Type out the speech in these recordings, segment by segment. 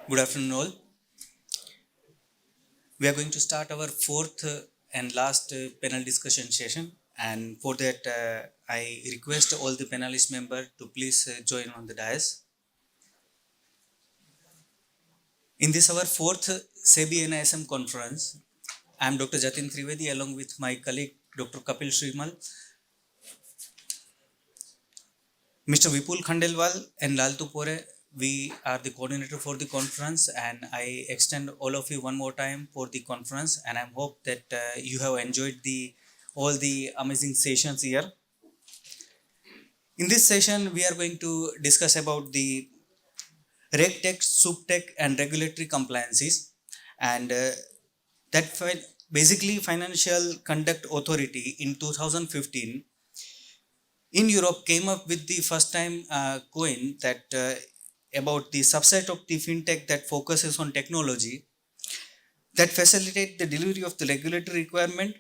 Good afternoon, all. We are going to start our fourth and last panel discussion session. And for that, I request all the panelist members to please join on the dais. In this, our fourth SEBI NISM conference, I am Dr. Jatin Trivedi along with my colleague Dr. Kapil Shrimal, Mr. Vipul Khandelwal and Lal Tupore. We are the coordinator for the conference, and I extend all of you one more time for the conference, and I hope that you have enjoyed all the amazing sessions here. In this session, we are going to discuss about the RegTech, SupTech and regulatory compliances, and basically Financial Conduct Authority in 2015 in Europe came up with the first time coin that about the subset of the fintech that focuses on technology that facilitate the delivery of the regulatory requirement,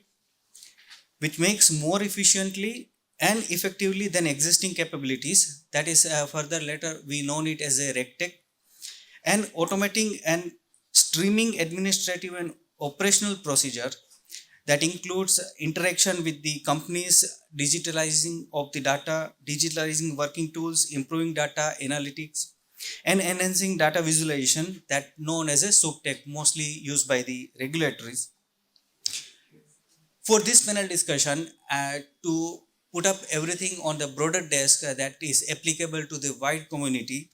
which makes more efficiently and effectively than existing capabilities. That is further later we known it as a RegTech, and automating and streaming administrative and operational procedure that includes interaction with the companies, digitalizing of the data, digitalizing working tools, improving data analytics, and enhancing data visualization that known as a SupTech, mostly used by the regulatories. For this panel discussion, to put up everything on the broader desk that is applicable to the wide community,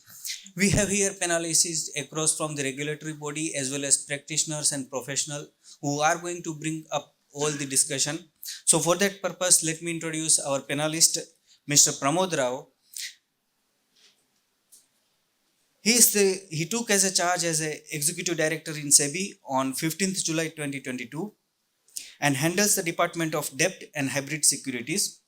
we have here panelists across from the regulatory body as well as practitioners and professionals who are going to bring up all the discussion. So for that purpose, let me introduce our panelist, Mr. Pramod Rao. He took as a charge as a executive director in SEBI on 15th July 2022 and handles the Department of Debt and Hybrid Securities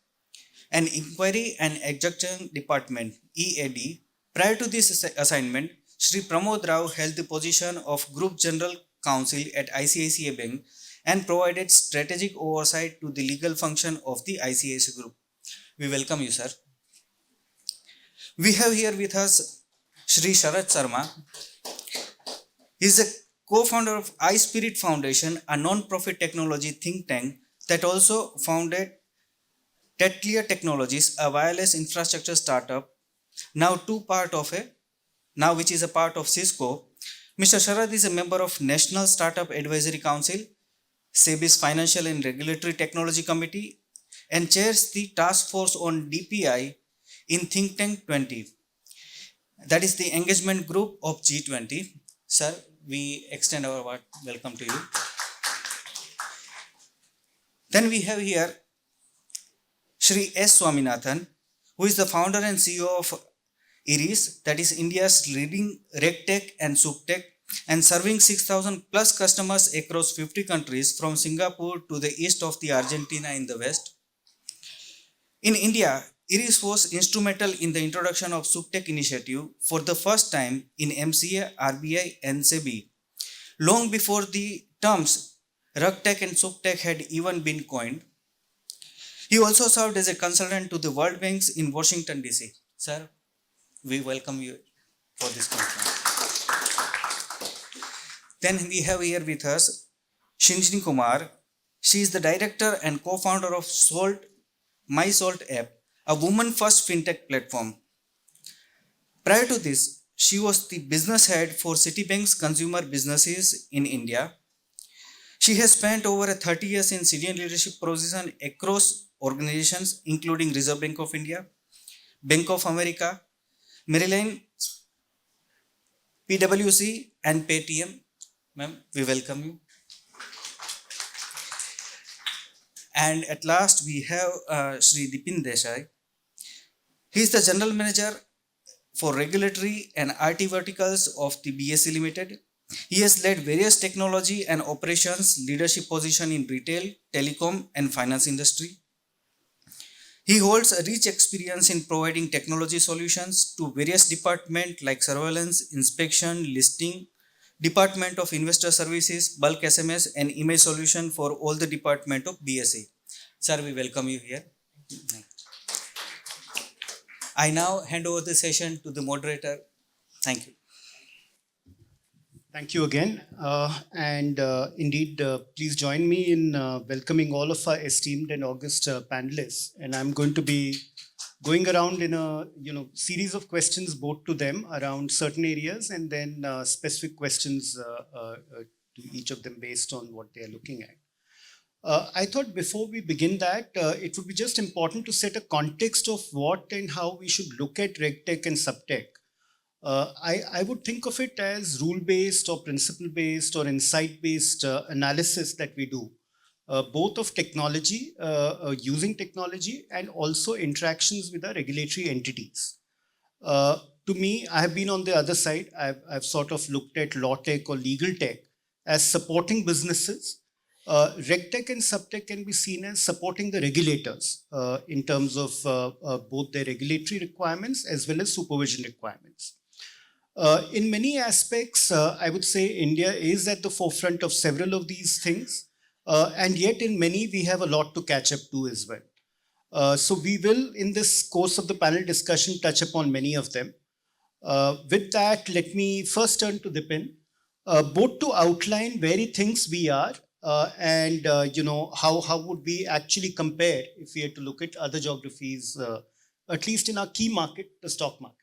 and Inquiry and Adjudication Department EAD. Prior to this assignment, Shri Pramod Rao held the position of Group General Counsel at ICICI Bank and provided strategic oversight to the legal function of the ICICI Group. We welcome you, sir. We have here with us Shri Sharad Sharma. He is a co-founder of iSPIRIT Foundation, a non-profit technology think tank that also founded Tetlia Technologies, a wireless infrastructure startup, which is a part of Cisco. Mr. Sharad is a member of National Startup Advisory Council, SEBI's Financial and Regulatory Technology Committee, and chairs the task force on DPI in Think Tank 20. That is the engagement group of G20. Sir, we extend our welcome to you. Then we have here Shri S. Swaminathan, who is the founder and CEO of IRIS, that is India's leading RegTech and SupTech, and serving 6,000 plus customers across 50 countries from Singapore to the east of the Argentina in the west. In India, IRIS was instrumental in the introduction of SupTech initiative for the first time in MCA, RBI and SEBI, long before the terms RegTech and SupTech had even been coined. He also served as a consultant to the World Banks in Washington, D.C. Sir, we welcome you for this conference. Then we have here with us Shinjini Kumar. She is the director and co-founder of My Salt app, a woman-first fintech platform. Prior to this, she was the business head for Citibank's consumer businesses in India. She has spent over 30 years in senior leadership positions across organizations including Reserve Bank of India, Bank of America, Maryland, PwC and Paytm. Ma'am, we welcome you. And at last we have Shri Dipen Desai. He is the general manager for regulatory and IT verticals of the BSE Limited. He has led various technology and operations leadership positions in retail, telecom and finance industry. He holds a rich experience in providing technology solutions to various departments like surveillance, inspection, listing, Department of Investor Services, bulk SMS and image solution for all the department of BSE. Sir, we welcome you here. I now hand over the session to the moderator. Thank you. Thank you again. Indeed, please join me in welcoming all of our esteemed and august panelists. And I'm going to be going around in a series of questions both to them around certain areas and then specific questions to each of them based on what they are looking at. I thought before we begin that, it would be just important to set a context of what and how we should look at RegTech and SupTech. I would think of it as rule-based or principle-based or insight-based analysis that we do, both of technology, using technology, and also interactions with our regulatory entities. To me, I have been on the other side. I've sort of looked at law tech or legal tech as supporting businesses. RegTech and SupTech can be seen as supporting the regulators in terms of both their regulatory requirements as well as supervision requirements. In many aspects, I would say India is at the forefront of several of these things, and yet in many we have a lot to catch up to as well. So we will, in this course of the panel discussion, touch upon many of them. With that, let me first turn to Dipen, both to outline where he thinks we are and how would we actually compare if we had to look at other geographies, at least in our key market, the stock market.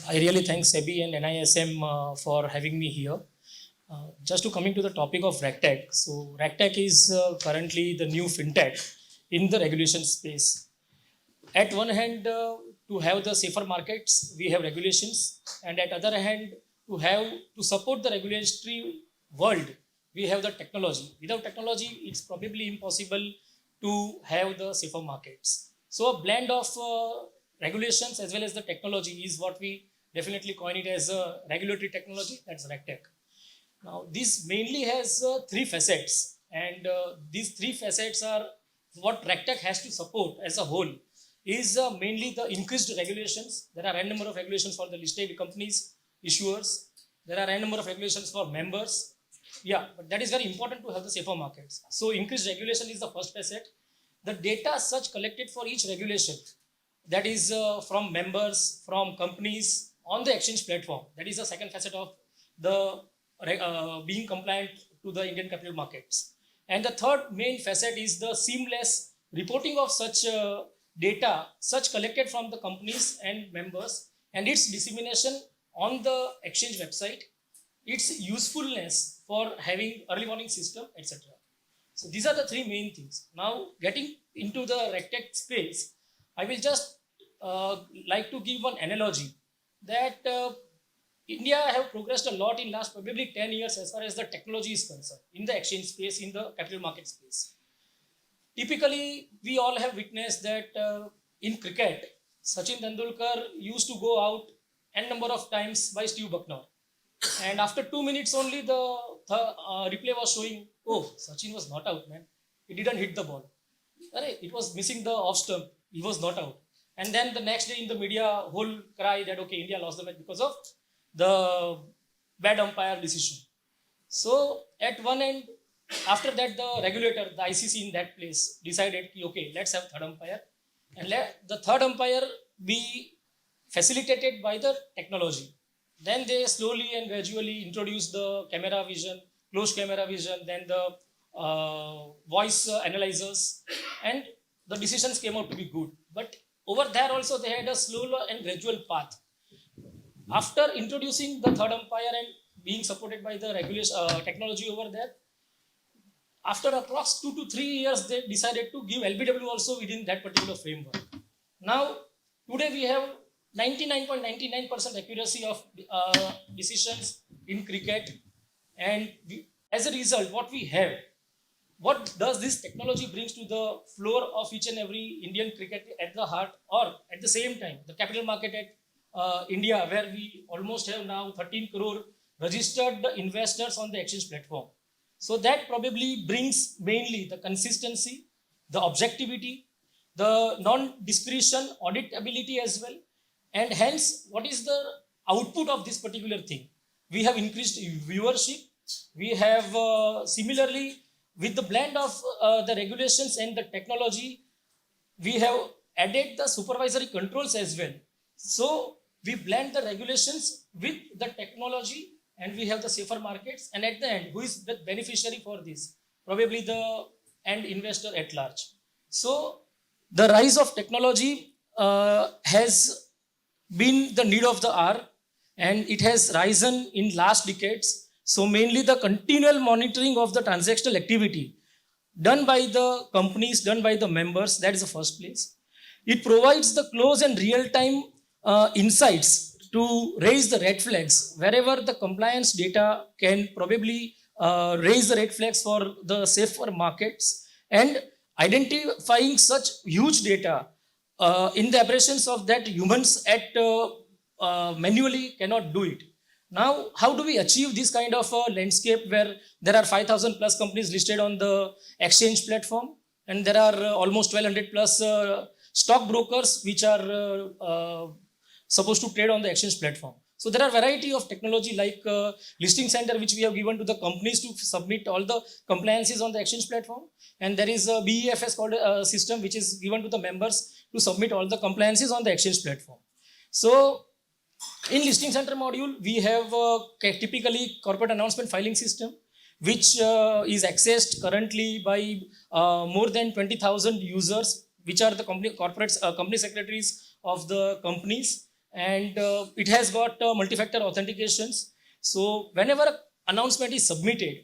I really thank SEBI and NISM for having me here. Just to coming to the topic of RegTech. So RegTech is currently the new fintech in the regulation space. At one hand, to have the safer markets, we have regulations, and at other hand, to support the regulatory world, we have the technology. Without technology, it's probably impossible to have the safer markets. So a blend of regulations as well as the technology is what we definitely coin it as a regulatory technology. That's RegTech. Now, this mainly has three facets, and these three facets are what RegTech has to support as a whole. Is mainly the increased regulations. There are a number of regulations for the listed companies, issuers. There are a number of regulations for members. Yeah, but that is very important to have the safer markets. So increased regulation is the first facet. The data such collected for each regulation, that is from members, from companies on the exchange platform. That is the second facet of the being compliant to the Indian capital markets. And the third main facet is the seamless reporting of such data, such collected from the companies and members, and its dissemination on the exchange website, its usefulness for having early warning system, etc. So these are the three main things. Now, getting into the RegTech space, I will just like to give one analogy that India have progressed a lot in last probably 10 years as far as the technology is concerned in the exchange space, in the capital market space. Typically, we all have witnessed that in cricket, Sachin Tendulkar used to go out n number of times by Steve Bucknor. And after 2 minutes only, the replay was showing, oh, Sachin was not out, man. He didn't hit the ball. It was missing the off stump. He was not out. And then the next day in the media, whole cry that, okay, India lost the match because of the bad umpire decision. So at one end, after that, the regulator, the ICC in that place decided, okay, let's have third umpire. And let the third umpire be facilitated by the technology. Then they slowly and gradually introduced the camera vision, closed camera vision, then the voice analyzers, and the decisions came out to be good. But over there also they had a slow and gradual path. After introducing the third umpire and being supported by the regulation technology over there, after approx 2 to 3 years, they decided to give LBW also within that particular framework. Now, today we have 99.99% accuracy of decisions in cricket, and as a result, what does this technology brings to the floor of each and every Indian cricket at the heart, or at the same time, the capital market at India, where we almost have now 13 crore registered investors on the exchange platform. So that probably brings mainly the consistency, the objectivity, the non-discretion, auditability as well. And hence, what is the output of this particular thing? We have increased viewership. We have similarly, with the blend of the regulations and the technology, we have added the supervisory controls as well. So we blend the regulations with the technology and we have the safer markets. And at the end, who is the beneficiary for this? Probably the end investor at large. So the rise of technology has been the need of the hour, and it has risen in last decades. So mainly the continual monitoring of the transactional activity done by the companies, done by the members, that is the first place. It provides the close and real-time insights to raise the red flags wherever the compliance data can probably raise the red flags for the safer markets, and identifying such huge data in the operations of that humans at manually cannot do it. Now, how do we achieve this kind of a landscape where there are 5,000 plus companies listed on the exchange platform, and there are almost 1,200 plus stock brokers which are supposed to trade on the exchange platform? So there are variety of technology like listing center which we have given to the companies to submit all the compliances on the exchange platform, and there is a BEFS called a system which is given to the members to submit all the compliances on the exchange platform. So in listing center module, we have typically corporate announcement filing system, which is accessed currently by more than 20,000 users, which are the company secretaries of the companies, and it has got multi-factor authentications. So whenever an announcement is submitted,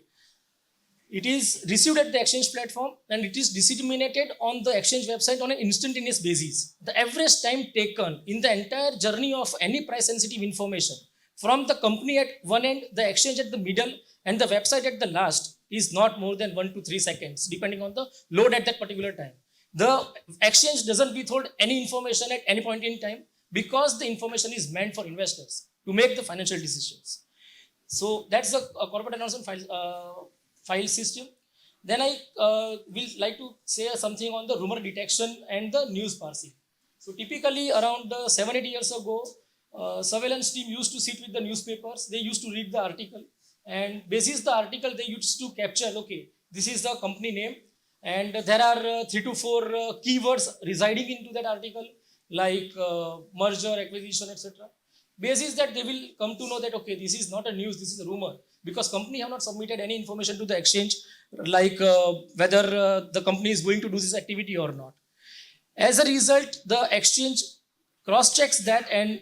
it is received at the exchange platform and it is disseminated on the exchange website on an instantaneous basis. The average time taken in the entire journey of any price sensitive information from the company at one end, the exchange at the middle, and the website at the last is not more than 1 to 3 seconds, depending on the load at that particular time. The exchange doesn't withhold any information at any point in time because the information is meant for investors to make the financial decisions. So that's the corporate announcement file system. Then I will like to say something on the rumor detection and the news parsing. So typically around 7-8 years ago, surveillance team used to sit with the newspapers. They used to read the article, and basis the article they used to capture, okay, this is the company name, and there are 3 to 4 keywords residing into that article like merger, acquisition, etc. Basis that they will come to know that, okay, this is not a news, this is a rumor, because company have not submitted any information to the exchange like whether the company is going to do this activity or not. As a result, the exchange cross-checks that and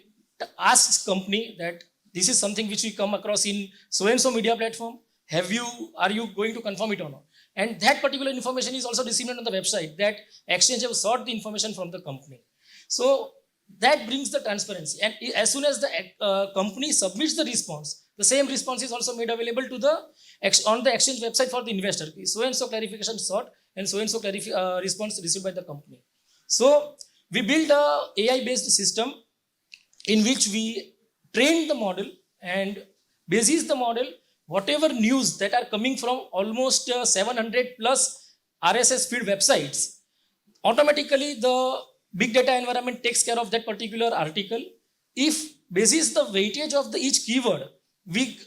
asks company that this is something which we come across in so-and-so media platform. Are you going to confirm it or not? And that particular information is also disseminated on the website that exchange have sought the information from the company. So that brings the transparency. And as soon as the company submits the response, the same response is also made available to the on the exchange website for the investor. So-and-so clarification sought and so-and-so response received by the company. So we build a AI-based system in which we train the model, and basis the model, whatever news that are coming from almost 700 plus RSS feed websites, automatically the big data environment takes care of that particular article. If basis the weightage of each keyword, we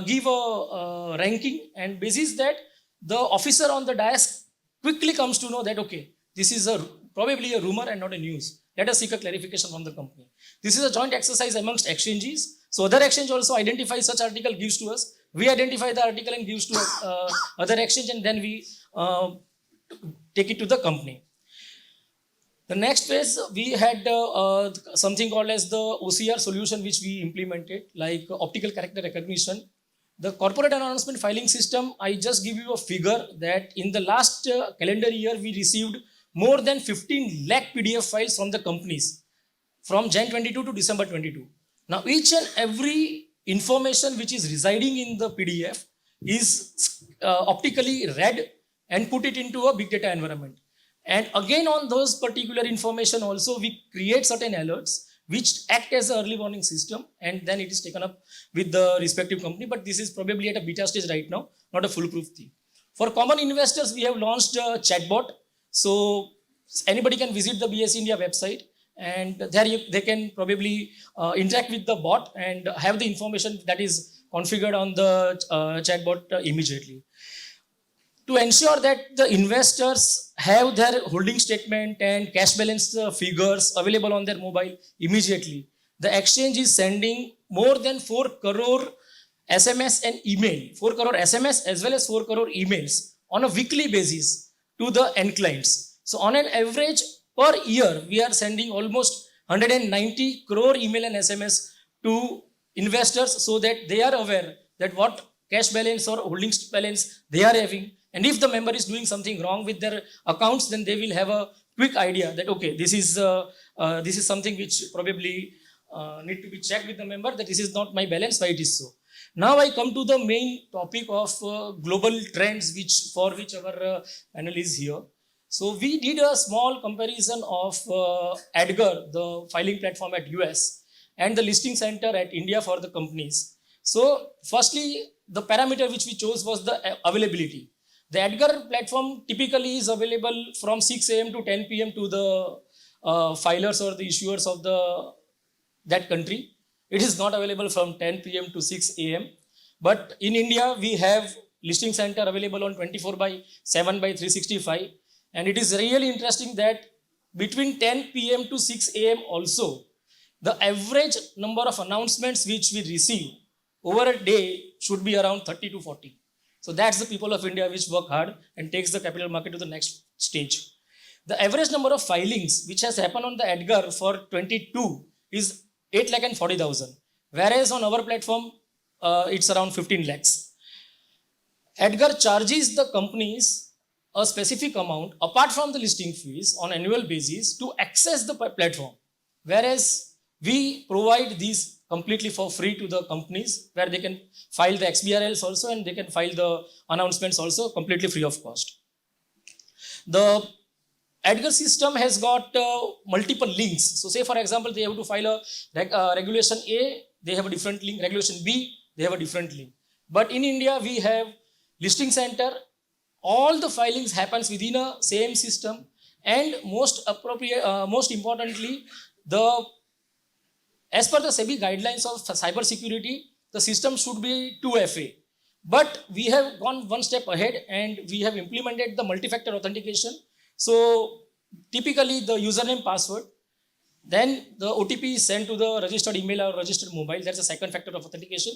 give a ranking, and basis that the officer on the dais quickly comes to know that, okay, this is probably a rumor and not a news. Let us seek a clarification from the company. This is a joint exercise amongst exchanges. So other exchange also identifies such article, gives to us. We identify the article and gives to other exchange, and then we take it to the company. The next phase, we had something called as the OCR solution, which we implemented, like optical character recognition. The corporate announcement filing system, I just give you a figure that in the last calendar year, we received more than 15 lakh PDF files from the companies from Jan 22 to December 22. Now, each and every information which is residing in the PDF is optically read and put it into a big data environment. And again, on those particular information also, we create certain alerts which act as an early warning system, and then it is taken up with the respective company. But this is probably at a beta stage right now, not a foolproof thing. For common investors, we have launched a chatbot. So anybody can visit the BS India website, and there they can probably interact with the bot and have the information that is configured on the chatbot immediately. to ensure that the investors have their holding statement and cash balance figures available on their mobile immediately. The exchange is sending more than 4 crore SMS and email, 4 crore SMS as well as 4 crore emails on a weekly basis to the end clients. So on an average per year, we are sending almost 190 crore email and SMS to investors so that they are aware that what cash balance or holding balance they are having. And if the member is doing something wrong with their accounts, then they will have a quick idea that, okay, this is something which probably need to be checked with the member, that this is not my balance, why it is so. Now I come to the main topic of global trends for which our panel is here. So we did a small comparison of EDGAR, the filing platform at US, and the listing center at India for the companies. So firstly, the parameter which we chose was the availability. The EDGAR platform typically is available from 6 a.m. to 10 p.m. to the filers or the issuers of that country. It is not available from 10 p.m. to 6 a.m. But in India, we have listing center available on 24/7/365. And it is really interesting that between 10 p.m. to 6 a.m. also, the average number of announcements which we receive over a day should be around 30 to 40. So that's the people of India which work hard and takes the capital market to the next stage. The average number of filings which has happened on the EDGAR for 22 is 8,40,000. Whereas on our platform, it's around 15 lakhs. EDGAR charges the companies a specific amount apart from the listing fees on annual basis to access the platform. Whereas we provide these completely for free to the companies where they can file the XBRLs also and they can file the announcements also completely free of cost. The EDGAR system has got multiple links. So say for example, they have to file a regulation A, they have a different link, regulation B, they have a different link. But in India, we have listing center, all the filings happens within a same system, and most importantly, as per the SEBI guidelines of cyber security, the system should be 2FA. But we have gone one step ahead and we have implemented the multi-factor authentication. So typically the username, password, then the OTP is sent to the registered email or registered mobile. That's the second factor of authentication.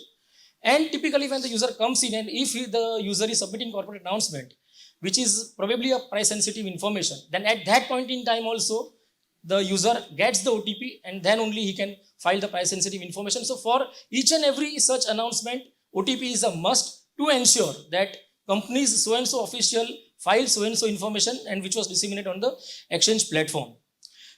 And typically when the user comes in and if the user is submitting corporate announcement, which is probably a price sensitive information, then at that point in time also, the user gets the OTP and then only he can file the price sensitive information. So for each and every such announcement, OTP is a must to ensure that companies so-and-so official file so-and-so information and which was disseminated on the exchange platform.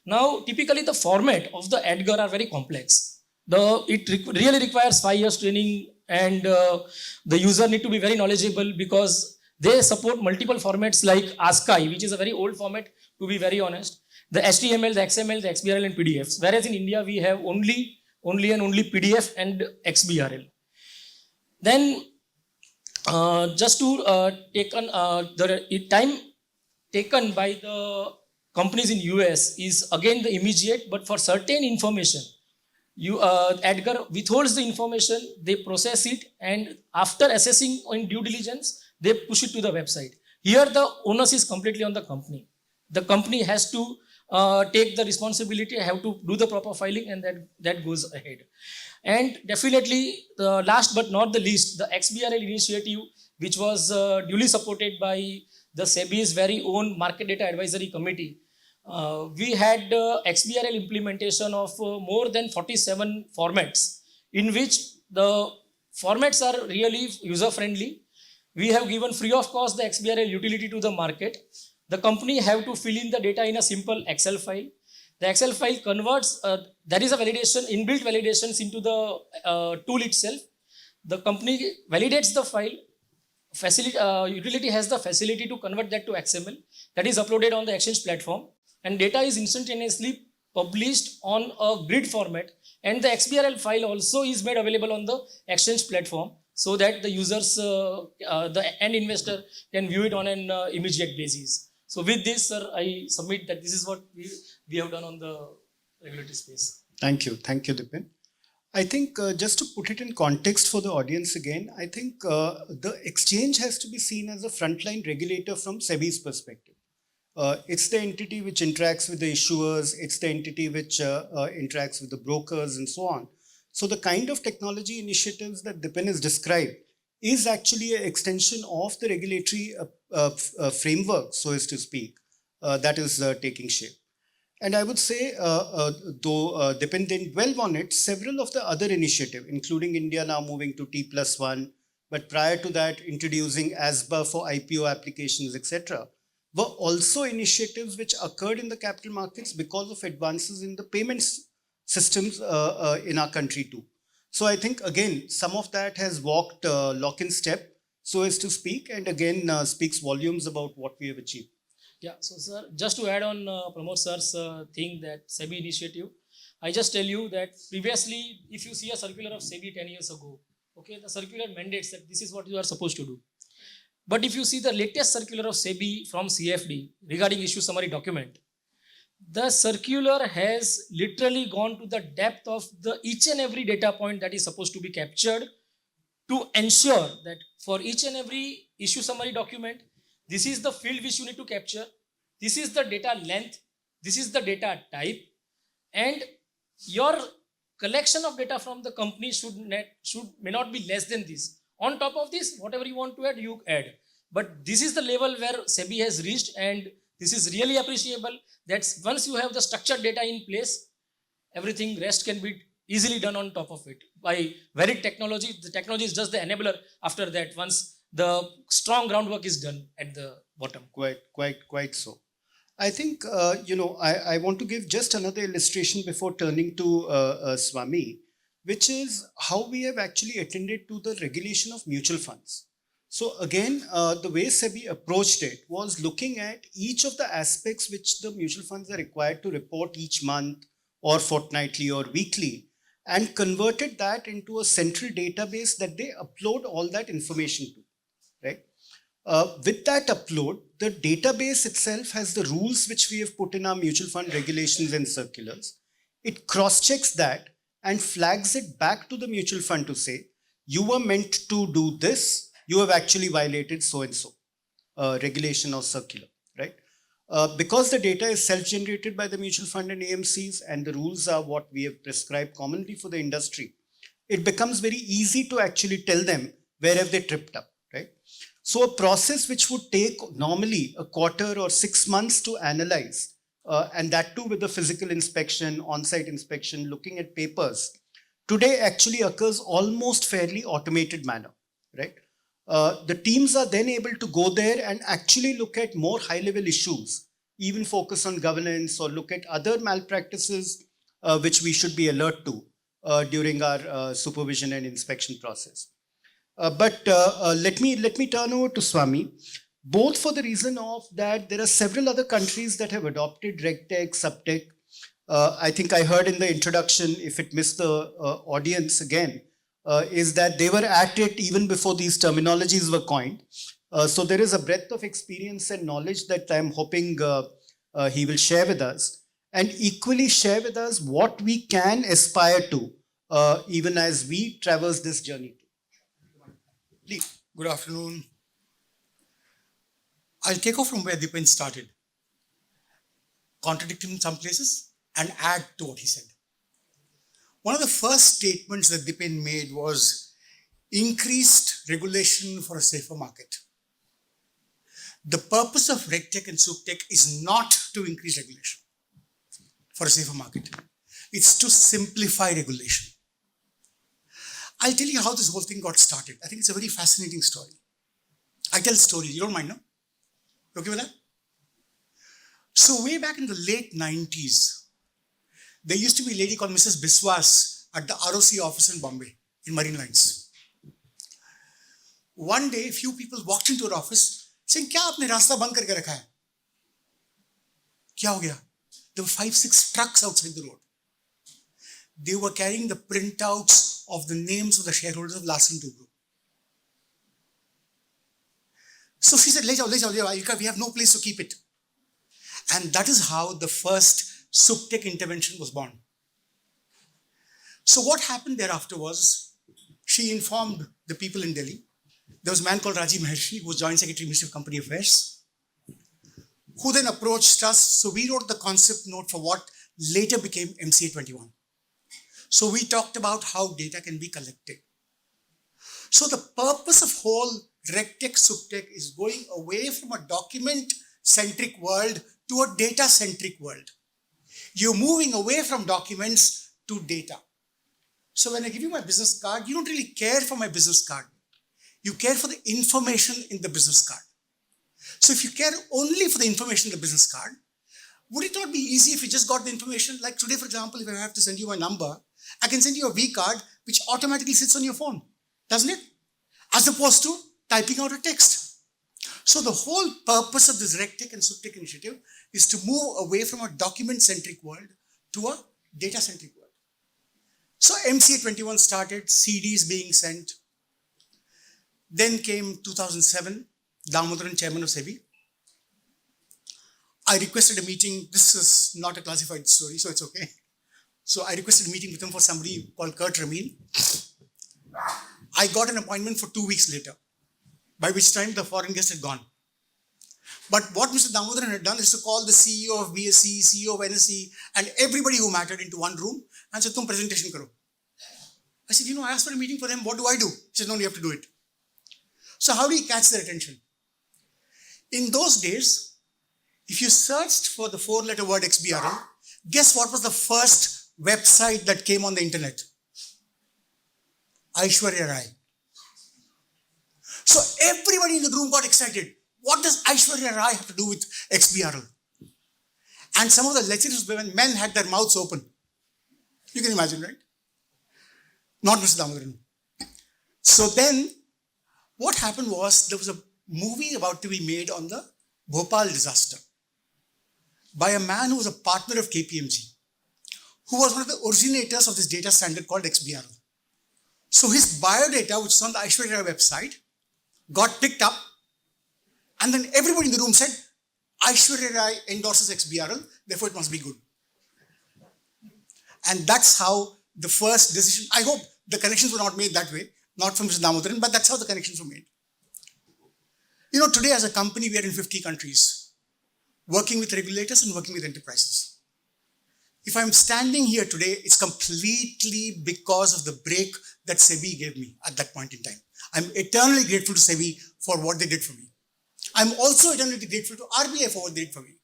Now, typically the format of the EDGAR are very complex. It really requires 5 years training and the user need to be very knowledgeable because they support multiple formats like ASCII, which is a very old format to be very honest. The HTML, the XML, the XBRL and PDFs. Whereas in India, we have only PDF and XBRL. Then just to take on the time taken by the companies in US is again the immediate, but for certain information, EDGAR withholds the information, they process it, and after assessing on due diligence, they push it to the website. Here the onus is completely on the company. The company has to take the responsibility, have to do the proper filing, and that goes ahead. And definitely, the last but not the least, the XBRL initiative, which was duly supported by the SEBI's very own Market Data Advisory Committee. We had XBRL implementation of more than 47 formats, in which the formats are really user-friendly. We have given free of cost the XBRL utility to the market. The company have to fill in the data in a simple Excel file. The Excel file converts, there is a validation, inbuilt validations into the tool itself. The company validates the file. Utility has the facility to convert that to XML. That is uploaded on the Exchange platform. And data is instantaneously published on a grid format. And the XBRL file also is made available on the Exchange platform so that the users, the end investor can view it on an immediate basis. So with this, sir, I submit that this is what we have done on the regulatory space. Thank you, Dipen. I think just to put it in context for the audience again, I think the exchange has to be seen as a frontline regulator from SEBI's perspective. It's the entity which interacts with the issuers, it's the entity which interacts with the brokers and so on. So the kind of technology initiatives that Dipen has described is actually an extension of the regulatory framework, so as to speak, that is taking shape. And I would say, though depending well on it, several of the other initiatives, including India now moving to T+1, but prior to that, introducing ASBA for IPO applications, etc., were also initiatives which occurred in the capital markets because of advances in the payments systems in our country too. So I think, again, some of that has walked lock in step, so as to speak, and again speaks volumes about what we have achieved. Yeah, so sir, just to add on Pramod sir's thing that SEBI initiative, I just tell you that previously, if you see a circular of SEBI 10 years ago, okay, the circular mandates that this is what you are supposed to do. But if you see the latest circular of SEBI from CFD regarding issue summary document, the circular has literally gone to the depth of the each and every data point that is supposed to be captured to ensure that for each and every issue summary document, this is the field which you need to capture, this is the data length, this is the data type, and your collection of data from the company may not be less than this. On top of this, whatever you want to add, you add. But this is the level where SEBI has reached, and this is really appreciable. That's once you have the structured data in place, everything rest can be easily done on top of it by varied technology. The technology is just the enabler after that, once the strong groundwork is done at the bottom. Quite so. I think, I want to give just another illustration before turning to Swami, which is how we have actually attended to the regulation of mutual funds. So again, the way SEBI approached it was looking at each of the aspects which the mutual funds are required to report each month or fortnightly or weekly, and converted that into a central database that they upload all that information to. Right? With that upload, the database itself has the rules which we have put in our mutual fund regulations and circulars. It cross-checks that and flags it back to the mutual fund to say, you were meant to do this, you have actually violated so-and-so regulation or circular, right? Because the data is self-generated by the mutual fund and AMCs, and the rules are what we have prescribed commonly for the industry, it becomes very easy to actually tell them where have they tripped up. Right? So a process which would take normally a quarter or 6 months to analyze, and that too with the physical inspection, on-site inspection, looking at papers, today actually occurs almost fairly automated manner. Right? The teams are then able to go there and actually look at more high-level issues, even focus on governance or look at other malpractices which we should be alert to during our supervision and inspection process. But let me turn over to Swami, both for the reason of that there are several other countries that have adopted RegTech, SupTech. I think I heard in the introduction, if it missed the audience again, is that they were at it even before these terminologies were coined. So there is a breadth of experience and knowledge that I'm hoping he will share with us, and equally share with us what we can aspire to even as we traverse this journey. Please. Good afternoon. I'll take off from where Dipen started, contradict him in some places and add to what he said. One of the first statements that Dipen made was increased regulation for a safer market. The purpose of RegTech and SupTech is not to increase regulation for a safer market. It's to simplify regulation. I'll tell you how this whole thing got started. I think it's a very fascinating story. I tell stories, you don't mind, no? You okay with that? So way back in the late 90s, there used to be a lady called Mrs. Biswas at the ROC office in Bombay, in Marine Lines. One day, a few people walked into her office saying, "Kya aapne rasta band karke rakha hai?" Kya ho gaya? There were 5-6 trucks outside the road. They were carrying the printouts of the names of the shareholders of Larsen & Toubro. So she said, le jao, we have no place to keep it. And that is how the first SupTech intervention was born. So what happened thereafter was, she informed the people in Delhi. There was a man called Rajiv Maharshi, who was Joint Secretary, Ministry of Company Affairs, who then approached us. So we wrote the concept note for what later became MCA 21. So we talked about how data can be collected. So the purpose of whole RegTech, SupTech is going away from a document-centric world to a data-centric world. You're moving away from documents to data. So when I give you my business card, you don't really care for my business card. You care for the information in the business card. So if you care only for the information in the business card, would it not be easy if you just got the information? Like today, for example, if I have to send you my number, I can send you a V card which automatically sits on your phone, doesn't it? As opposed to typing out a text. So the whole purpose of this RegTech and SupTech initiative is to move away from a document-centric world to a data-centric world. So MCA 21 started, CDs being sent. Then came 2007, Damodaran, chairman of SEBI. I requested a meeting. This is not a classified story, so it's okay. So I requested a meeting with him for somebody called Kurt Ramin. I got an appointment for 2 weeks later, by which time the foreign guest had gone. But what Mr. Damodaran had done is to call the CEO of BSE, CEO of NSE, and everybody who mattered into one room and said, "Tum presentation karo." I said, I asked for a meeting for them. What do I do? He said, "No, you have to do it." So how do you catch their attention? In those days, if you searched for the 4-letter word XBRL, guess what was the first website that came on the internet? Aishwarya Rai. So everybody in the room got excited. What does Aishwarya Rai have to do with XBRL? And some of the lecturers, when men had their mouths open. You can imagine, right? Not Mr. Damodaran. So then, what happened was, there was a movie about to be made on the Bhopal disaster by a man who was a partner of KPMG, who was one of the originators of this data standard called XBRL. So his biodata, which is on the Aishwarya Rai website, got picked up, and then everybody in the room said, Aishwarya Rai endorses XBRL, therefore it must be good. And that's how the first decision, I hope the connections were not made that way, not from Mr. Damodaran, but that's how the connections were made. Today as a company, we are in 50 countries, working with regulators and working with enterprises. If I'm standing here today, it's completely because of the break that SEBI gave me at that point in time. I'm eternally grateful to SEBI for what they did for me. I'm also eternally grateful to RBI for what they did for me.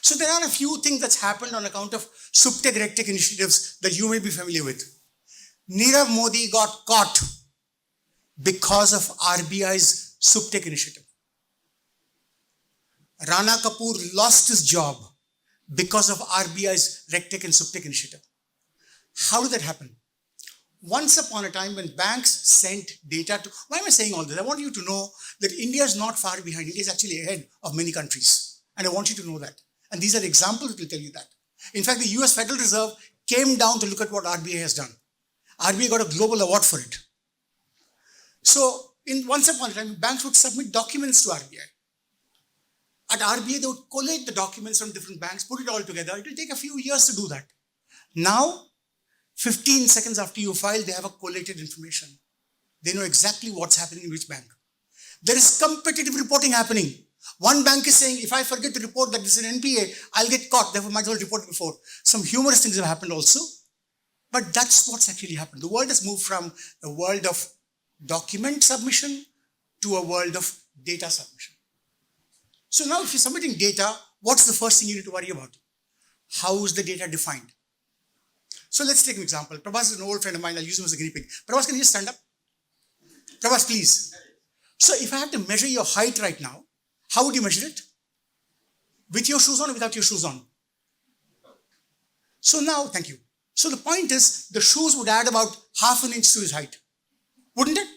So there are a few things that's happened on account of SupTech, RegTech initiatives that you may be familiar with. Nirav Modi got caught because of RBI's SupTech initiative. Rana Kapoor lost his job because of RBI's RegTech and SupTech initiative. How did that happen? Once upon a time, when banks sent data to... Why am I saying all this? I want you to know that India is not far behind. India is actually ahead of many countries. And I want you to know that. And these are examples that will tell you that. In fact, the US Federal Reserve came down to look at what RBI has done. RBI got a global award for it. So, once upon a time, banks would submit documents to RBI. At RBI, they would collate the documents from different banks, put it all together. It will take a few years to do that. Now, 15 seconds after you file, they have a collated information. They know exactly what's happening in which bank. There is competitive reporting happening. One bank is saying, if I forget to report that this is an NPA, I'll get caught, therefore might as well report it before. Some humorous things have happened also. But that's what's actually happened. The world has moved from a world of document submission to a world of data submission. So now if you're submitting data, what's the first thing you need to worry about? How is the data defined? So let's take an example. Prabhas is an old friend of mine. I'll use him as a guinea pig. Prabhas, can you just stand up? Prabhas, please. So if I had to measure your height right now, how would you measure it? With your shoes on or without your shoes on? So now, thank you. So the point is, the shoes would add about half an inch to his height. Wouldn't it?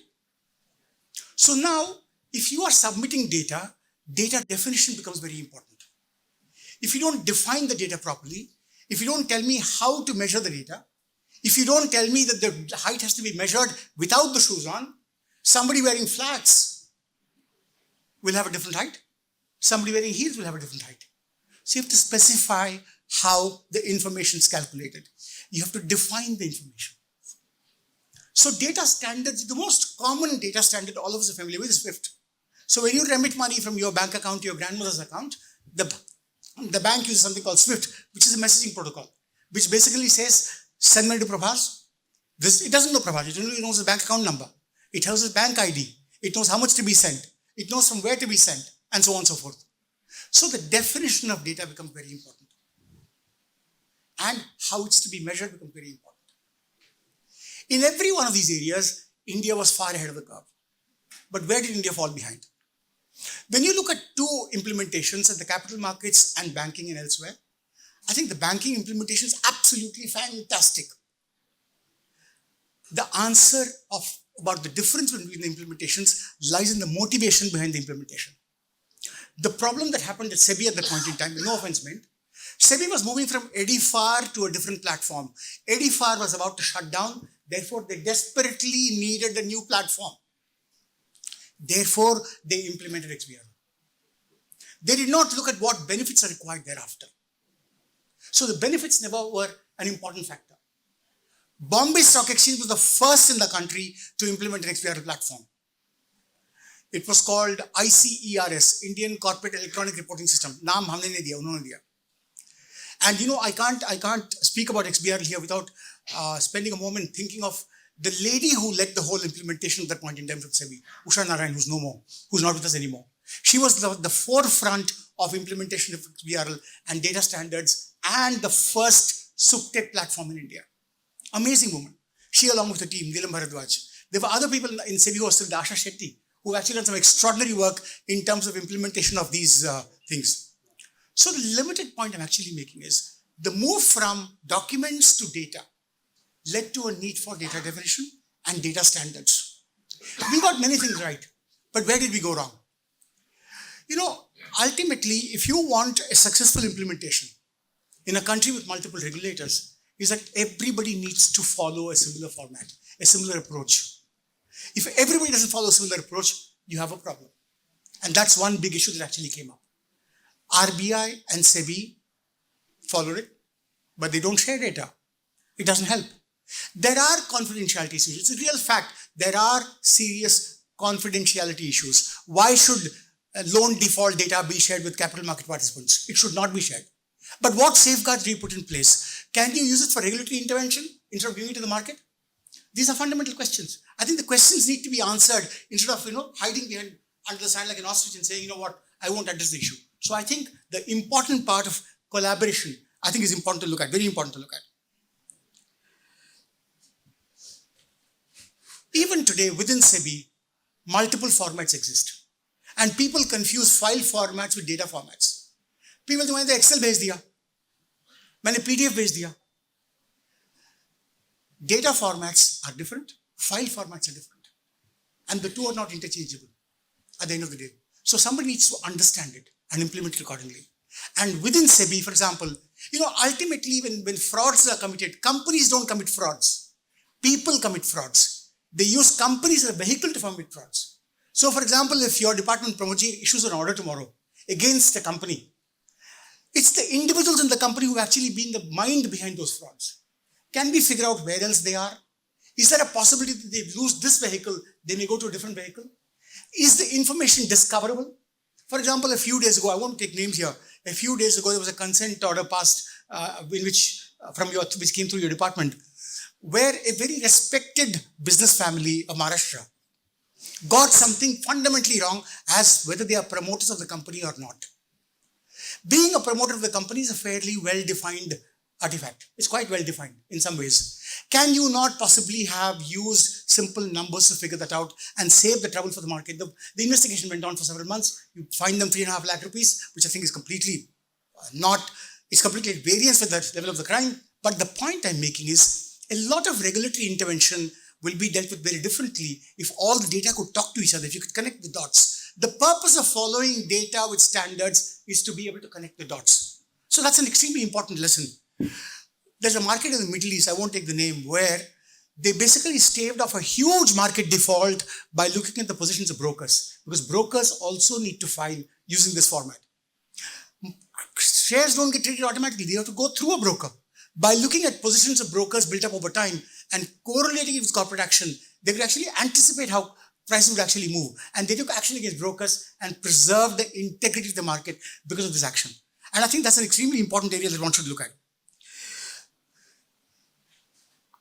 So now, if you are submitting data, data definition becomes very important. If you don't define the data properly, if you don't tell me how to measure the data, if you don't tell me that the height has to be measured without the shoes on, somebody wearing flats will have a different height. Somebody wearing heels will have a different height. So you have to specify how the information is calculated. You have to define the information. So data standards, the most common data standard all of us are familiar with is SWIFT. So when you remit money from your bank account to your grandmother's account, the bank uses something called SWIFT, which is a messaging protocol, which basically says, send money to Prabhas. It doesn't know Prabhas, it only knows his bank account number. It has his bank ID. It knows how much to be sent. It knows from where to be sent, and so on and so forth. So the definition of data becomes very important. And how it's to be measured becomes very important. In every one of these areas, India was far ahead of the curve. But where did India fall behind? When you look at two implementations at the capital markets and banking and elsewhere, I think the banking implementation is absolutely fantastic. The answer about the difference between the implementations lies in the motivation behind the implementation. The problem that happened at SEBI at that point in time, no offense meant, SEBI was moving from EDIFAR to a different platform. EDIFAR was about to shut down, therefore they desperately needed a new platform. Therefore, they implemented XBRL. They did not look at what benefits are required thereafter. So the benefits never were an important factor. Bombay Stock Exchange was the first in the country to implement an XBRL platform. It was called ICERS, Indian Corporate Electronic Reporting System. Naam humne nahi diya, unhone diya. And you know, I can't speak about XBRL here without spending a moment thinking of the lady who led the whole implementation at that point in time from SEBI, Usha Narayan, who's no more, who's not with us anymore. She was the forefront of implementation of XBRL and data standards and the first SupTech platform in India. Amazing woman. She along with the team, Neelam Bharadwaj. There were other people in SEBI who were still Dasha Shetty, who actually done some extraordinary work in terms of implementation of these things. So the limited point I'm actually making is the move from documents to data led to a need for data definition and data standards. We got many things right, but where did we go wrong? You know, ultimately, if you want a successful implementation in a country with multiple regulators, is that everybody needs to follow a similar format, a similar approach. If everybody doesn't follow a similar approach, you have a problem. And that's one big issue that actually came up. RBI and SEBI followed it, but they don't share data. It doesn't help. There are confidentiality issues. It's a real fact. There are serious confidentiality issues. Why should loan default data be shared with capital market participants? It should not be shared. But what safeguards do you put in place? Can you use it for regulatory intervention instead of giving it to the market? These are fundamental questions. I think the questions need to be answered instead of hiding behind under the sand like an ostrich and saying, you know what, I won't address the issue. So I think the important part of collaboration, I think is important to look at, very important to look at. Even today within SEBI, multiple formats exist. And people confuse file formats with data formats. People say, मैंने Excel भेज दिया, मैंने PDF भेज दिया. Data formats are different, file formats are different. And the two are not interchangeable at the end of the day. So somebody needs to understand it and implement it accordingly. And within SEBI, for example, ultimately when frauds are committed, companies don't commit frauds. People commit frauds. They use companies as a vehicle to commit frauds. So for example, if your department, Pramod, issues an order tomorrow against a company, it's the individuals in the company who have actually been the mind behind those frauds. Can we figure out where else they are? Is there a possibility that they lose this vehicle, they may go to a different vehicle? Is the information discoverable? For example, a few days ago, I won't take names here. A few days ago, there was a consent order passed which came through your department, where a very respected business family of Maharashtra got something fundamentally wrong as whether they are promoters of the company or not. Being a promoter of the company is a fairly well-defined artifact. It's quite well-defined in some ways. Can you not possibly have used simple numbers to figure that out and save the trouble for the market? The investigation went on for several months. You find them 3.5 lakh rupees, which I think is completely it's completely at variance with the level of the crime. But the point I'm making is a lot of regulatory intervention will be dealt with very differently if all the data could talk to each other, if you could connect the dots. The purpose of following data with standards is to be able to connect the dots. So that's an extremely important lesson. There's a market in the Middle East, I won't take the name, where they basically staved off a huge market default by looking at the positions of brokers, because brokers also need to file using this format. Shares don't get traded automatically, they have to go through a broker. By looking at positions of brokers built up over time and correlating it with corporate action, they could actually anticipate how prices would actually move. And they took action against brokers and preserved the integrity of the market because of this action. And I think that's an extremely important area that one should look at.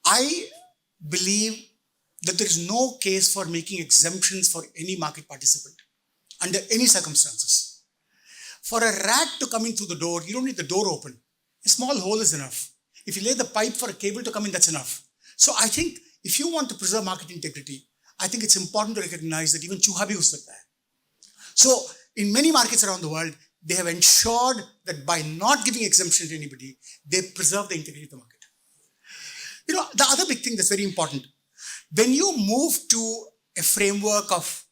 I believe that there is no case for making exemptions for any market participant under any circumstances. For a rat to come in through the door, you don't need the door open. A small hole is enough. If you lay the pipe for a cable to come in, that's enough. So I think if you want to preserve market integrity, I think it's important to recognize that even चूहा भी घुस सकता है. So in many markets around the world, they have ensured that by not giving exemption to anybody, they preserve the integrity of the market. The other big thing that's very important, when you move to a framework of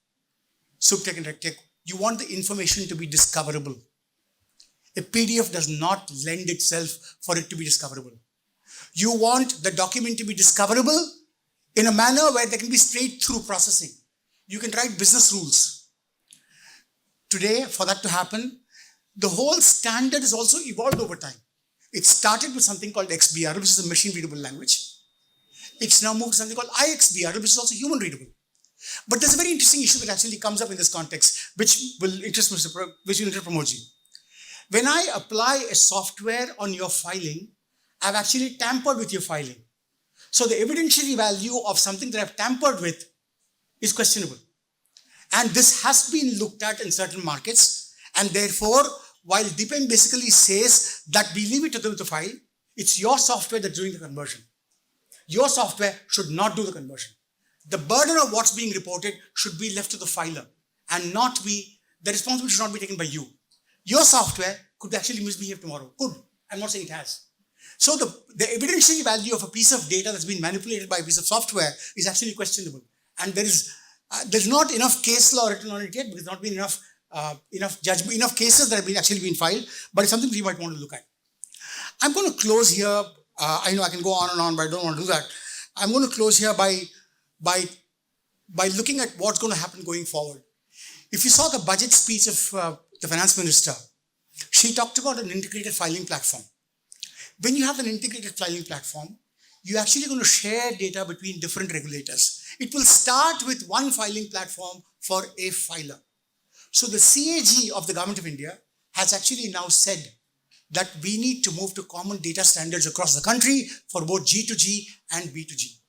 SupTech and RegTech, you want the information to be discoverable. A PDF does not lend itself for it to be discoverable. You want the document to be discoverable in a manner where there can be straight-through processing. You can write business rules. Today, for that to happen, the whole standard has also evolved over time. It started with something called XBRL, which is a machine-readable language. It's now moved to something called iXBRL, which is also human-readable. But there's a very interesting issue that actually comes up in this context, which will interest Pramod. When I apply a software on your filing, I've actually tampered with your filing. So the evidentiary value of something that I've tampered with is questionable. And this has been looked at in certain markets. And therefore, while Dipen basically says that we leave it to them to file, it's your software that's doing the conversion. Your software should not do the conversion. The burden of what's being reported should be left to the filer and not be, the responsibility should not be taken by you. Your software could actually misbehave tomorrow. Could. I'm not saying it has. So the evidentiary value of a piece of data that's been manipulated by a piece of software is actually questionable. And there's not enough case law written on it yet because there's not been enough judgment, enough cases that have actually been filed, but it's something that you might want to look at. I'm going to close here. I know I can go on and on, but I don't want to do that. I'm going to close here by looking at what's going to happen going forward. If you saw the budget speech of the finance minister, she talked about an integrated filing platform. When you have an integrated filing platform, you're actually going to share data between different regulators. It will start with one filing platform for a filer. So the CAG of the Government of India has actually now said that we need to move to common data standards across the country for both G2G and B2G.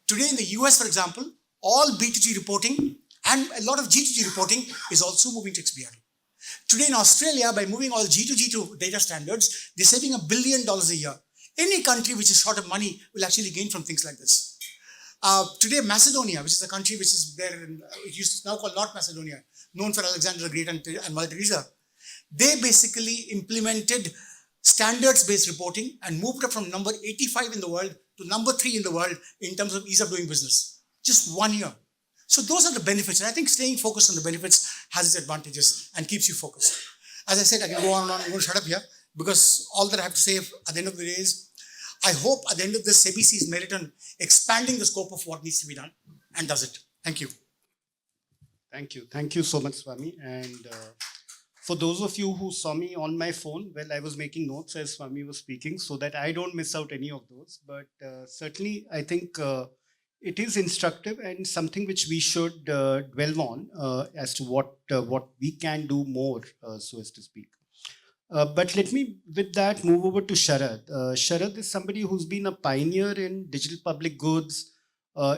Today in the US, for example, all B2G reporting and a lot of G2G reporting is also moving to XBRL. Today in Australia, by moving all G2G to data standards, they're saving $1 billion a year. Any country which is short of money will actually gain from things like this. Today, Macedonia, which is a country which is there, it used to now called North Macedonia, known for Alexander the Great and Mother Teresa, they basically implemented standards-based reporting and moved up from number 85 in the world to number 3 in the world in terms of ease of doing business. Just 1 year. So those are the benefits. And I think staying focused on the benefits has its advantages and keeps you focused. As I said, I can go on and on. I'm going to shut up here because all that I have to say at the end of the day is, I hope at the end of this, SEBI sees merit on expanding the scope of what needs to be done and does it. Thank you. Thank you. Thank you so much, Swami. And for those of you who saw me on my phone, well, I was making notes as Swami was speaking so that I don't miss out any of those. But certainly, I think it is instructive and something which we should dwell on as to what we can do more, so as to speak. But let me, with that, move over to Sharad. Sharad is somebody who's been a pioneer in digital public goods,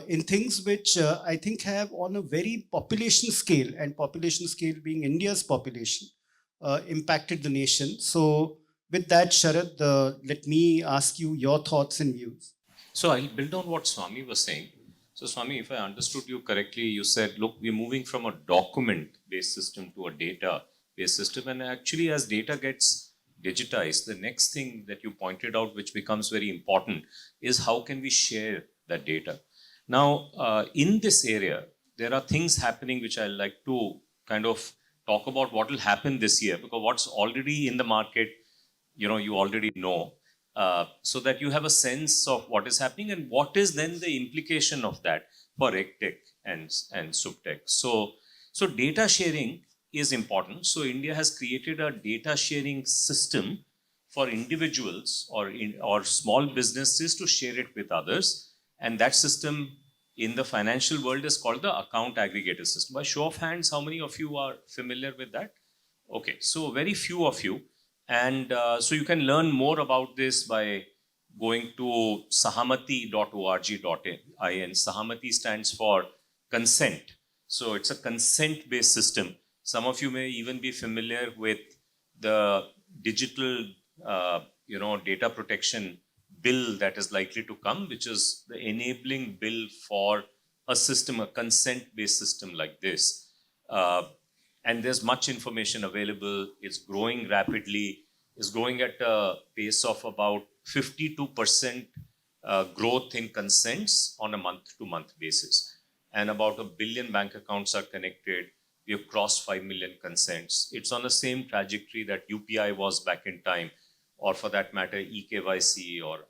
in things which I think have on a very population scale, and population scale being India's population, impacted the nation. So with that, Sharad, let me ask you your thoughts and views. So I'll build on what Swami was saying. So Swami, if I understood you correctly, you said, look, we're moving from a document-based system to a data-based system. And actually, as data gets digitized, the next thing that you pointed out, which becomes very important, is how can we share that data? Now, in this area, there are things happening which I like to kind of talk about what will happen this year, because what's already in the market, you already know. So that you have a sense of what is happening and what is then the implication of that for RegTech and SupTech. So data sharing is important. So India has created a data sharing system for individuals or small businesses to share it with others. And that system in the financial world is called the account aggregator system. By show of hands, how many of you are familiar with that? Okay, so very few of you. And so you can learn more about this by going to sahamati.org.in. Sahamati stands for consent. So it's a consent-based system. Some of you may even be familiar with the digital, data protection bill that is likely to come, which is the enabling bill for a system, a consent-based system like this. And there's much information available. It's growing rapidly. It's growing at a pace of about 52% growth in consents on a month-to-month basis. And about 1 billion bank accounts are connected. We have crossed 5 million consents. It's on the same trajectory that UPI was back in time, or for that matter, eKYC or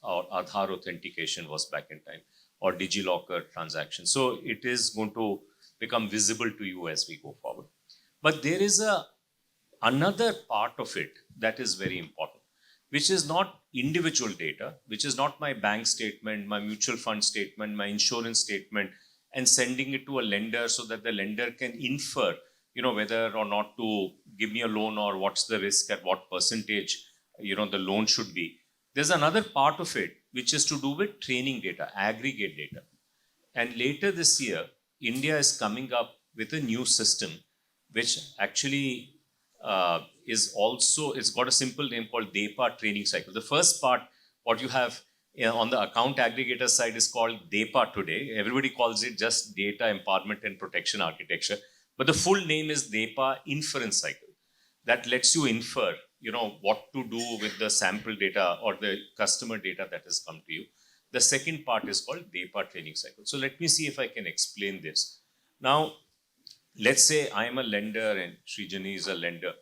Aadhaar authentication was back in time, or DigiLocker transaction. So it is going to become visible to you as we go forward. But there is another part of it that is very important, which is not individual data, which is not my bank statement, my mutual fund statement, my insurance statement, and sending it to a lender so that the lender can infer, whether or not to give me a loan or what's the risk at what percentage, the loan should be. There's another part of it, which is to do with training data, aggregate data. And later this year, India is coming up with a new system, which actually it's got a simple name called DEPA training cycle. The first part, what you have on the account aggregator side is called DEPA today. Everybody calls it just Data Empowerment and Protection Architecture. But the full name is DEPA inference cycle. That lets you infer, what to do with the sample data or the customer data that has come to you. The second part is called DEPA training cycle. So let me see if I can explain this. Now, let's say I am a lender and Shinjini is a lender.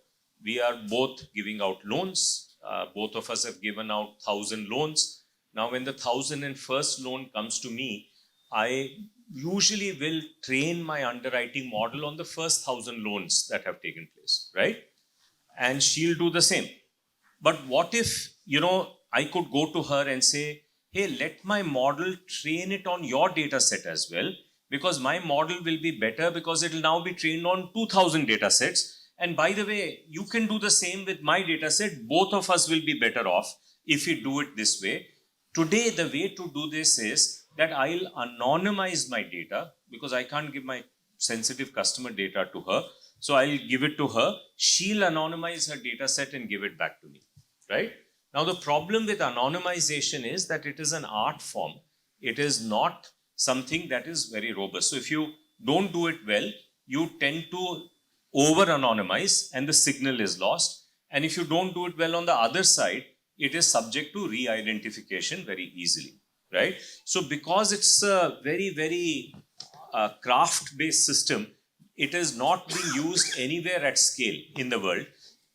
We are both giving out loans. Both of us have given out 1,000 loans. Now, when the 1,001st loan comes to me, I usually will train my underwriting model on the first 1,000 loans that have taken place, right? And she'll do the same. But what if, I could go to her and say, hey, let my model train it on your data set as well, because my model will be better because it will now be trained on 2,000 data sets. And by the way, you can do the same with my data set. Both of us will be better off if we do it this way. Today, the way to do this is that I'll anonymize my data because I can't give my sensitive customer data to her. So I'll give it to her. She'll anonymize her data set and give it back to me, right? Now, the problem with anonymization is that it is an art form. It is not something that is very robust. So if you don't do it well, you tend to over-anonymize and the signal is lost. And if you don't do it well on the other side, it is subject to re-identification very easily, right? So because it's a very, very craft-based system, it is not being used anywhere at scale in the world,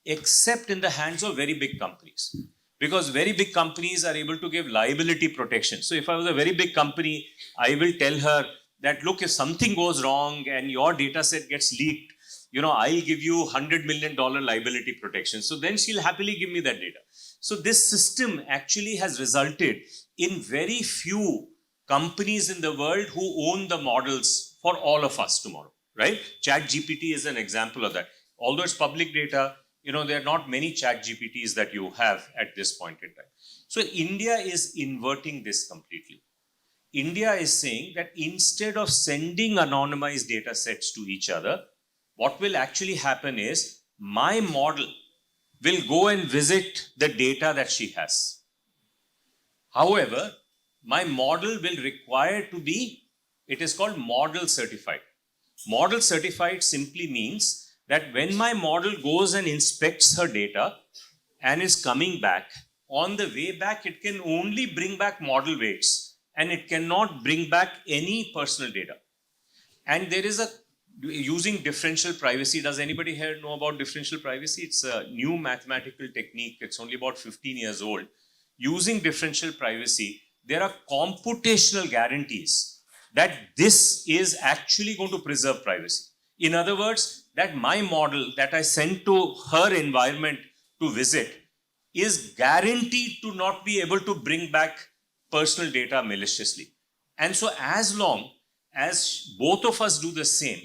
except in the hands of very big companies. Because very big companies are able to give liability protection. So if I was a very big company, I will tell her that, look, if something goes wrong and your data set gets leaked, I'll give you $100 million liability protection. So then she'll happily give me that data. So this system actually has resulted in very few companies in the world who own the models for all of us tomorrow, right? ChatGPT is an example of that. Although it's public data, there are not many ChatGPTs that you have at this point in time. So India is inverting this completely. India is saying that instead of sending anonymized data sets to each other, what will actually happen is my model will go and visit the data that she has. However, my model will require to be, it is called model certified. Model certified simply means that when my model goes and inspects her data and is coming back, on the way back, it can only bring back model weights and it cannot bring back any personal data. And there is using differential privacy. Does anybody here know about differential privacy? It's a new mathematical technique. It's only about 15 years old. Using differential privacy, there are computational guarantees that this is actually going to preserve privacy. In other words, that my model that I send to her environment to visit is guaranteed to not be able to bring back personal data maliciously. And so as long as both of us do the same,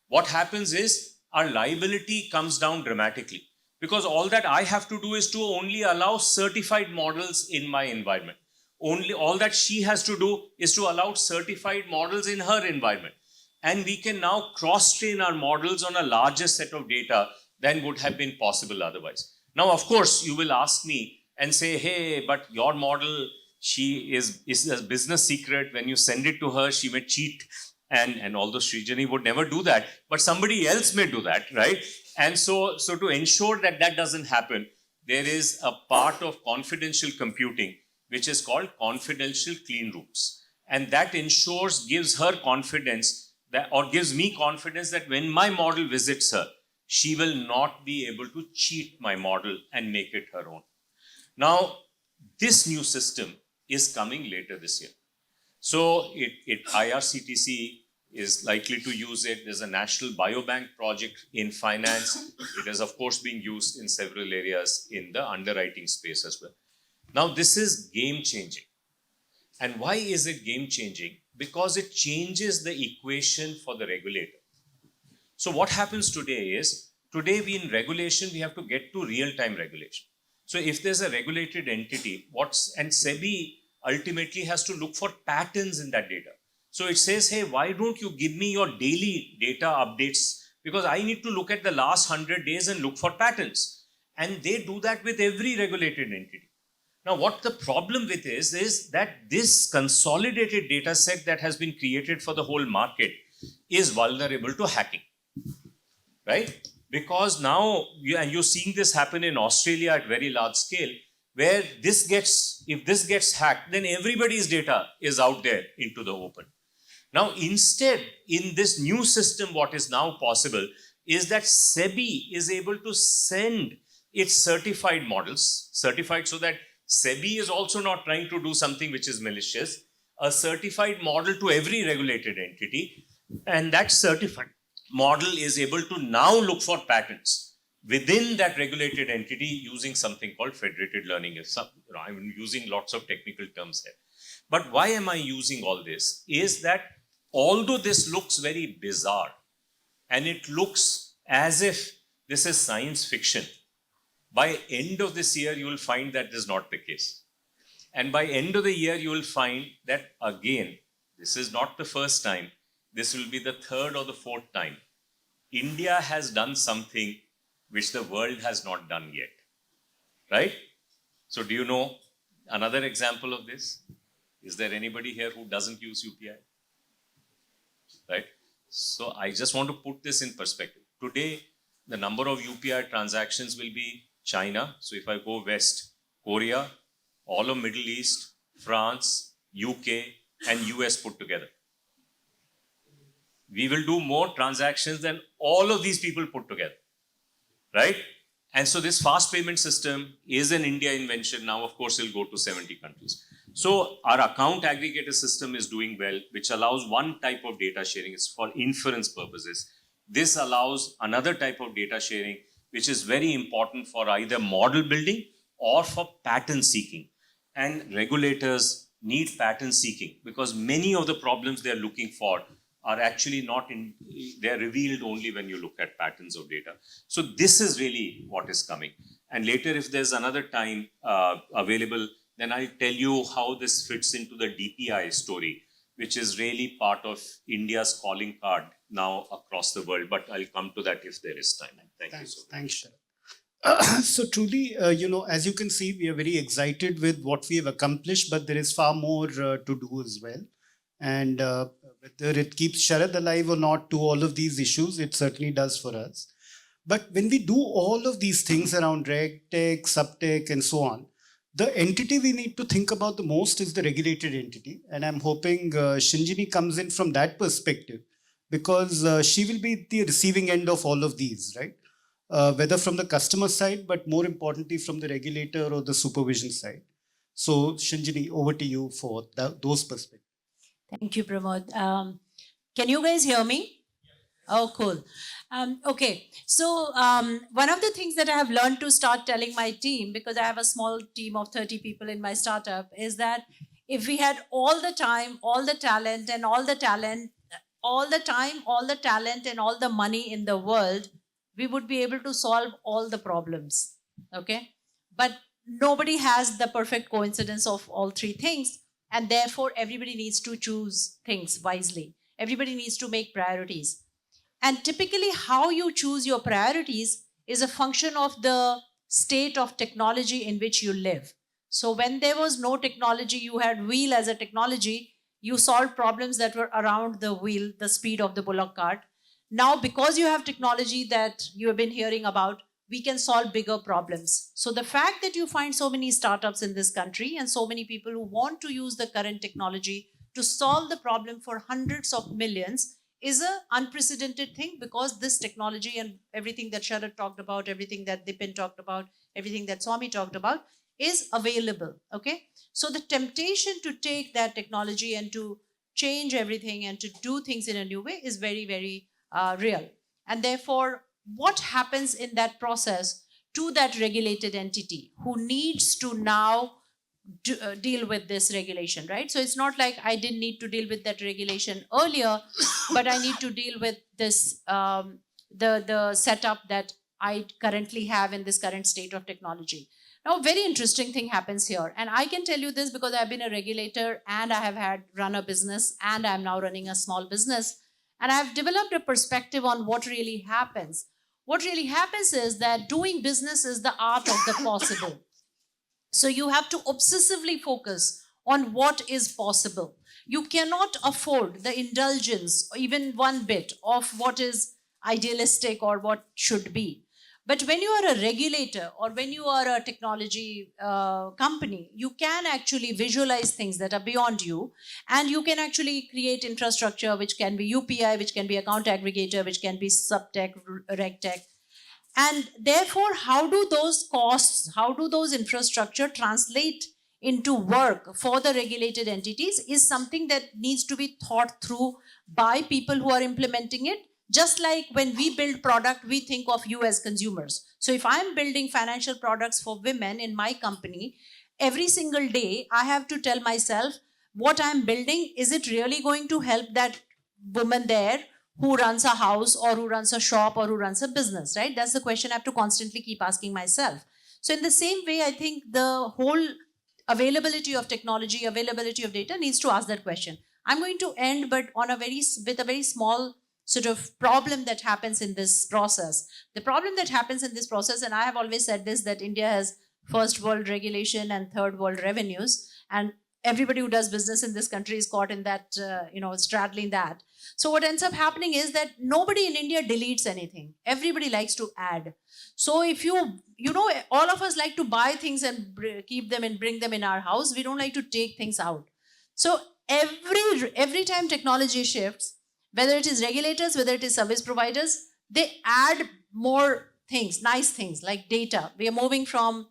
what happens is our liability comes down dramatically. Because all that I have to do is to only allow certified models in my environment. Only all that she has to do is to allow certified models in her environment. And we can now cross-train our models on a larger set of data than would have been possible otherwise. Now, of course, you will ask me and say, hey, but your model, she is a business secret. When you send it to her, she may cheat. And although Shinjini would never do that, but somebody else may do that, right? And so to ensure that that doesn't happen, there is a part of confidential computing which is called confidential clean rooms. And that ensures, gives her confidence that, or gives me confidence that when my model visits her, she will not be able to cheat my model and make it her own. Now, this new system is coming later this year. So IRCTC is likely to use it. There's a national biobank project in finance. It is, of course, being used in several areas in the underwriting space as well. Now, this is game-changing. And why is it game-changing? Because it changes the equation for the regulator. So what happens today is, today in regulation, we have to get to real-time regulation. So if there's a regulated entity, and SEBI ultimately has to look for patterns in that data. So it says, hey, why don't you give me your daily data updates? Because I need to look at the last 100 days and look for patterns. And they do that with every regulated entity. Now, what the problem with is that this consolidated data set that has been created for the whole market is vulnerable to hacking, right? Because now, you're seeing this happen in Australia at very large scale, where if this gets hacked, then everybody's data is out there into the open. Now, instead, in this new system, what is now possible is that SEBI is able to send its certified models, certified so that SEBI is also not trying to do something which is malicious, a certified model to every regulated entity, and that certified model is able to now look for patterns within that regulated entity using something called federated learning. I'm using lots of technical terms here. But why am I using all this? Is that although this looks very bizarre and it looks as if this is science fiction, by end of this year, you will find that is not the case. And by end of the year, you will find that again, this is not the first time. This will be the third or the fourth time. India has done something which the world has not done yet, right? So do you know another example of this? Is there anybody here who doesn't use UPI? Right? So I just want to put this in perspective. Today, the number of UPI transactions will be China. So if I go west, Korea, all of Middle East, France, UK, and US put together. We will do more transactions than all of these people put together, right? And so this fast payment system is an India invention. Now, of course, it'll go to 70 countries. So our account aggregator system is doing well, which allows one type of data sharing. It's for inference purposes. This allows another type of data sharing, which is very important for either model building or for pattern seeking. And regulators need pattern seeking because many of the problems they're looking for are actually not they're revealed only when you look at patterns of data. So this is really what is coming. And later, if there's another time available, then I'll tell you how this fits into the DPI story, which is really part of India's calling card now across the world. But I'll come to that if there is time. Thank you so much. Thanks, Sharad. So truly, as you can see, we are very excited with what we have accomplished, but there is far more to do as well. And whether it keeps Sharad alive or not to all of these issues, it certainly does for us. But when we do all of these things around RegTech, SupTech, and so on, the entity we need to think about the most is the regulated entity. And I'm hoping Shinjini comes in from that perspective because she will be the receiving end of all of these, right? Whether from the customer side, but more importantly from the regulator or the supervision side. So Shinjini, over to you for those perspectives. Thank you, Pramod. Can you guys hear me? Oh, cool. Okay, so one of the things that I have learned to start telling my team, because I have a small team of 30 people in my startup, is that if we had all the time, all the talent, and all the talent, all the time, all the talent, and all the money in the world, we would be able to solve all the problems. Okay, but nobody has the perfect coincidence of all three things, and therefore everybody needs to choose things wisely. Everybody needs to make priorities, and typically, how you choose your priorities is a function of the state of technology in which you live. So, when there was no technology, you had wheel as a technology, you solved problems that were around the wheel, the speed of the bullock cart. Now, because you have technology that you have been hearing about, we can solve bigger problems. So, the fact that you find so many startups in this country and so many people who want to use the current technology to solve the problem for hundreds of millions is an unprecedented thing, because this technology and everything that Sharad talked about, everything that Dipen talked about, everything that Swami talked about is available. Okay. So the temptation to take that technology and to change everything and to do things in a new way is very, very real. And therefore, what happens in that process to that regulated entity who needs to now deal with this regulation, right? So it's not like I didn't need to deal with that regulation earlier, but I need to deal with this the setup that I currently have in this current state of technology. Now, a very interesting thing happens here, and I can tell you this because I've been a regulator and I have had run a business and I'm now running a small business, and I've developed a perspective on what really happens. What really happens is that doing business is the art of the possible. So you have to obsessively focus on what is possible. You cannot afford the indulgence, even one bit, of what is idealistic or what should be. But when you are a regulator or when you are a technology company, you can actually visualize things that are beyond you, and you can actually create infrastructure which can be UPI, which can be account aggregator, which can be SupTech, RegTech. And therefore, how do those costs, how do those infrastructure translate into work for the regulated entities is something that needs to be thought through by people who are implementing it. Just like when we build product, we think of you as consumers. So if I'm building financial products for women in my company, every single day I have to tell myself, what I'm building, is it really going to help that woman there who runs a house or who runs a shop or who runs a business, right? That's the question I have to constantly keep asking myself. So in the same way, I think the whole availability of technology, availability of data needs to ask that question. I'm going to end, but on a with a very small sort of problem that happens in this process. The problem that happens in this process, and I have always said this, that India has first world regulation and third world revenues, and everybody who does business in this country is caught in that, straddling that. So what ends up happening is that nobody in India deletes anything. Everybody likes to add. So if all of us like to buy things and keep them and bring them in our house. We don't like to take things out. So every time technology shifts, whether it is regulators, whether it is service providers, they add more things, nice things like data. We are moving from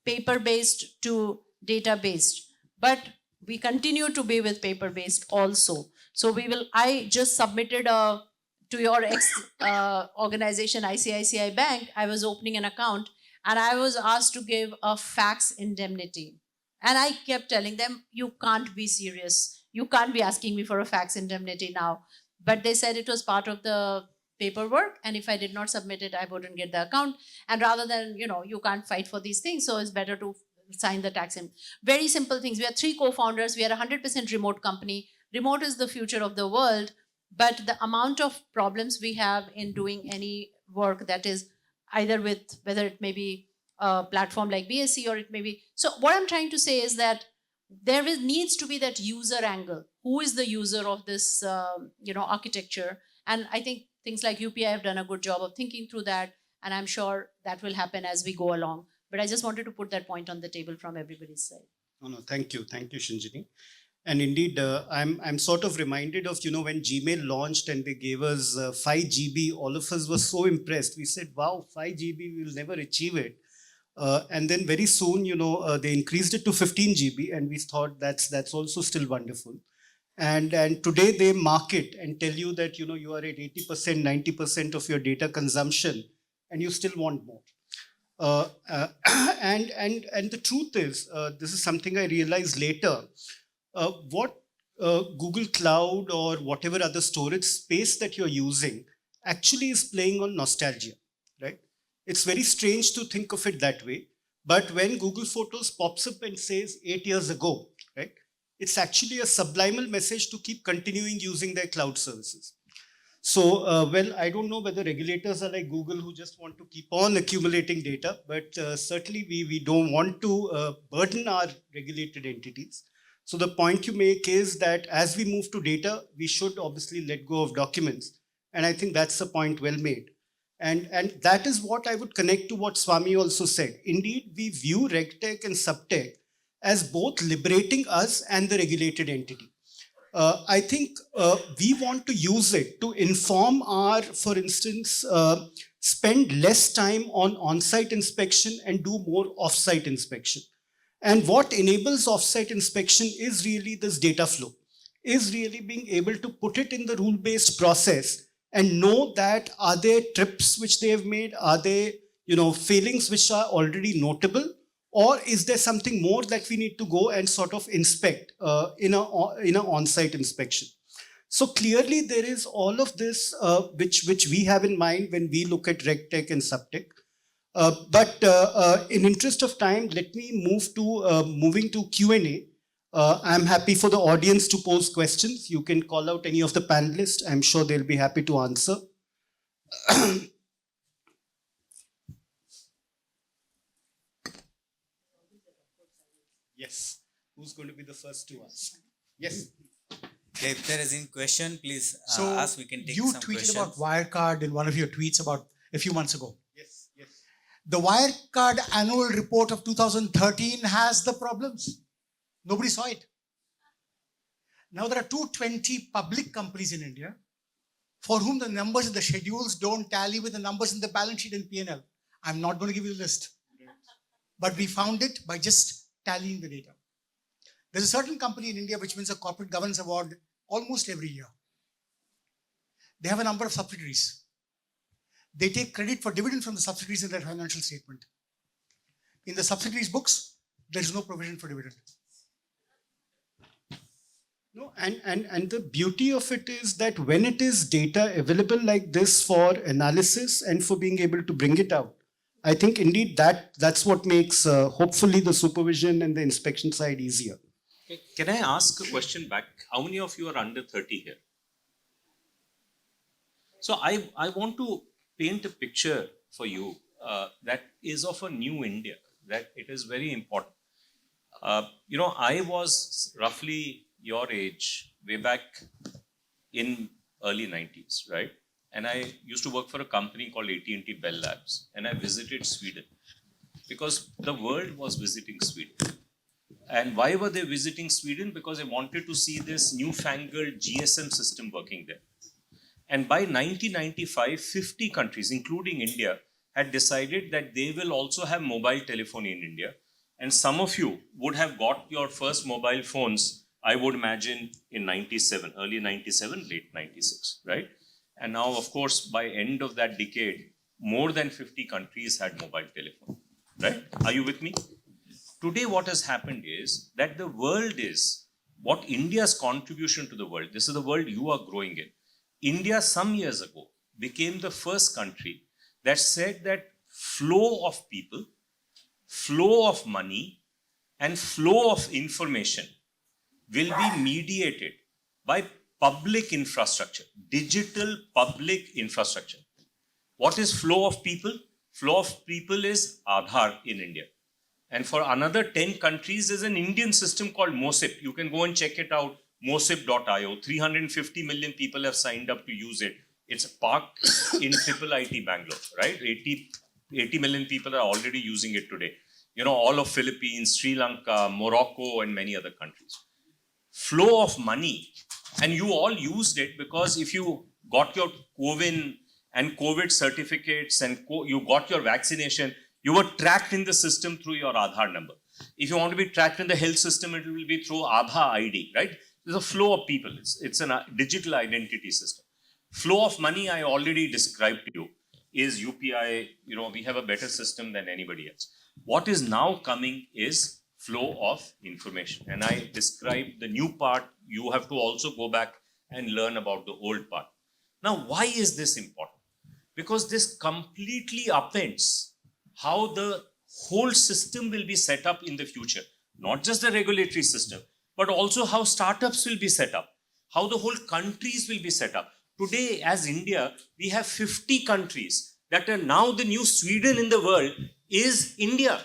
paper-based to data-based, but we continue to be with paper-based also. So I just submitted to your organization, ICICI Bank. I was opening an account and I was asked to give a fax indemnity. And I kept telling them, you can't be serious. You can't be asking me for a fax indemnity now. But they said it was part of the paperwork, and if I did not submit it, I wouldn't get the account. And rather than, you can't fight for these things, so it's better to sign the tax in. Very simple things. We are 3 co-founders. We are a 100% remote company. Remote is the future of the world, but the amount of problems we have in doing any work that is either with, whether it may be a platform like BSC or it may be. So what I'm trying to say is that needs to be that user angle. Who is the user of this, architecture? And I think things like UPI have done a good job of thinking through that, and I'm sure that will happen as we go along. But I just wanted to put that point on the table from everybody's side. No, thank you, Shinjini. And indeed, I'm sort of reminded of, when Gmail launched and they gave us 5 GB, all of us were so impressed. We said, wow, 5 GB, we'll never achieve it. And then very soon, they increased it to 15 GB, and we thought that's also still wonderful. And today they market and tell you that, you are at 80%, 90% of your data consumption, and you still want more. And the truth is, this is something I realized later. What Google Cloud or whatever other storage space that you're using actually is playing on nostalgia, right? It's very strange to think of it that way. But when Google Photos pops up and says 8 years ago, right? It's actually a subliminal message to keep continuing using their cloud services. So, well, I don't know whether regulators are like Google who just want to keep on accumulating data, but certainly we don't want to burden our regulated entities. So the point you make is that as we move to data, we should obviously let go of documents. And I think that's a point well made. And that is what I would connect to what Swami also said. Indeed, we view RegTech and SupTech as both liberating us and the regulated entity. I think we want to use it to inform our, for instance, spend less time on on-site inspection and do more off-site inspection. And what enables off-site inspection is really this data flow, is really being able to put it in the rule-based process and know that are there trips which they have made, are there failings which are already notable, or is there something more that we need to go and sort of inspect in a on-site inspection? So clearly there is all of this which we have in mind when we look at RegTech and SupTech. But in interest of time, let me move to moving to Q&A. I'm happy for the audience to pose questions. You can call out any of the panelists. I'm sure they'll be happy to answer. Yes. Who's going to be the first to ask? Yes. Okay, if there is any question, please ask. We can take you some tweeted questions. about Wirecard in one of your tweets about a few months ago. Yes. Yes. The Wirecard annual report of 2013 has the problems. Nobody saw it. Now there are 220 public companies in India for whom the numbers in the schedules don't tally with the numbers in the balance sheet and P&L. I'm not going to give you the list. But we found it by just tallying the data. There's a certain company in India which wins a corporate governance award almost every year. They have a number of subsidiaries. They take credit for dividend from the subsidiaries in their financial statement. In the subsidiaries books, there is no provision for dividend. No, and the beauty of it is that when it is data available like this for analysis and for being able to bring it out, I think indeed that's what makes hopefully the supervision and the inspection side easier. Okay. Can I ask a question back? How many of you are under 30 here? So I want to paint a picture for you that is of a new India, that it is very important. I was roughly your age way back in early 90s, right? And I used to work for a company called AT&T Bell Labs, and I visited Sweden because the world was visiting Sweden. And why were they visiting Sweden? Because they wanted to see this newfangled GSM system working there. And by 1995, 50 countries, including India, had decided that they will also have mobile telephony in India. And some of you would have got your first mobile phones, I would imagine, in 97, early 97, late 96, right? And now, of course, by end of that decade, more than 50 countries had mobile telephone, right? Are you with me? Today, what has happened is that the world is, what India's contribution to the world, this is the world you are growing in. India, some years ago, became the first country that said that flow of people, flow of money, and flow of information will be mediated by public infrastructure, digital public infrastructure. What is flow of people? Flow of people is Aadhaar in India. And for another 10 countries, there's an Indian system called MOSIP. You can go and check it out, mosip.io. 350 million people have signed up to use it. It's parked in IIIT Bangalore, right? 80 million people are already using it today. All of Philippines, Sri Lanka, Morocco, and many other countries. Flow of money. And you all used it because if you got your COVID and COVID certificates and you got your vaccination, you were tracked in the system through your Aadhaar number. If you want to be tracked in the health system, it will be through Aadhaar ID, right? There's a flow of people. It's a digital identity system. Flow of money, I already described to you, is UPI. We have a better system than anybody else. What is now coming is flow of information. And I described the new part. You have to also go back and learn about the old part. Now, why is this important? Because this completely upends how the whole system will be set up in the future. Not just the regulatory system, but also how startups will be set up, how the whole countries will be set up. Today, as India, we have 50 countries that are now the new Sweden in the world is India.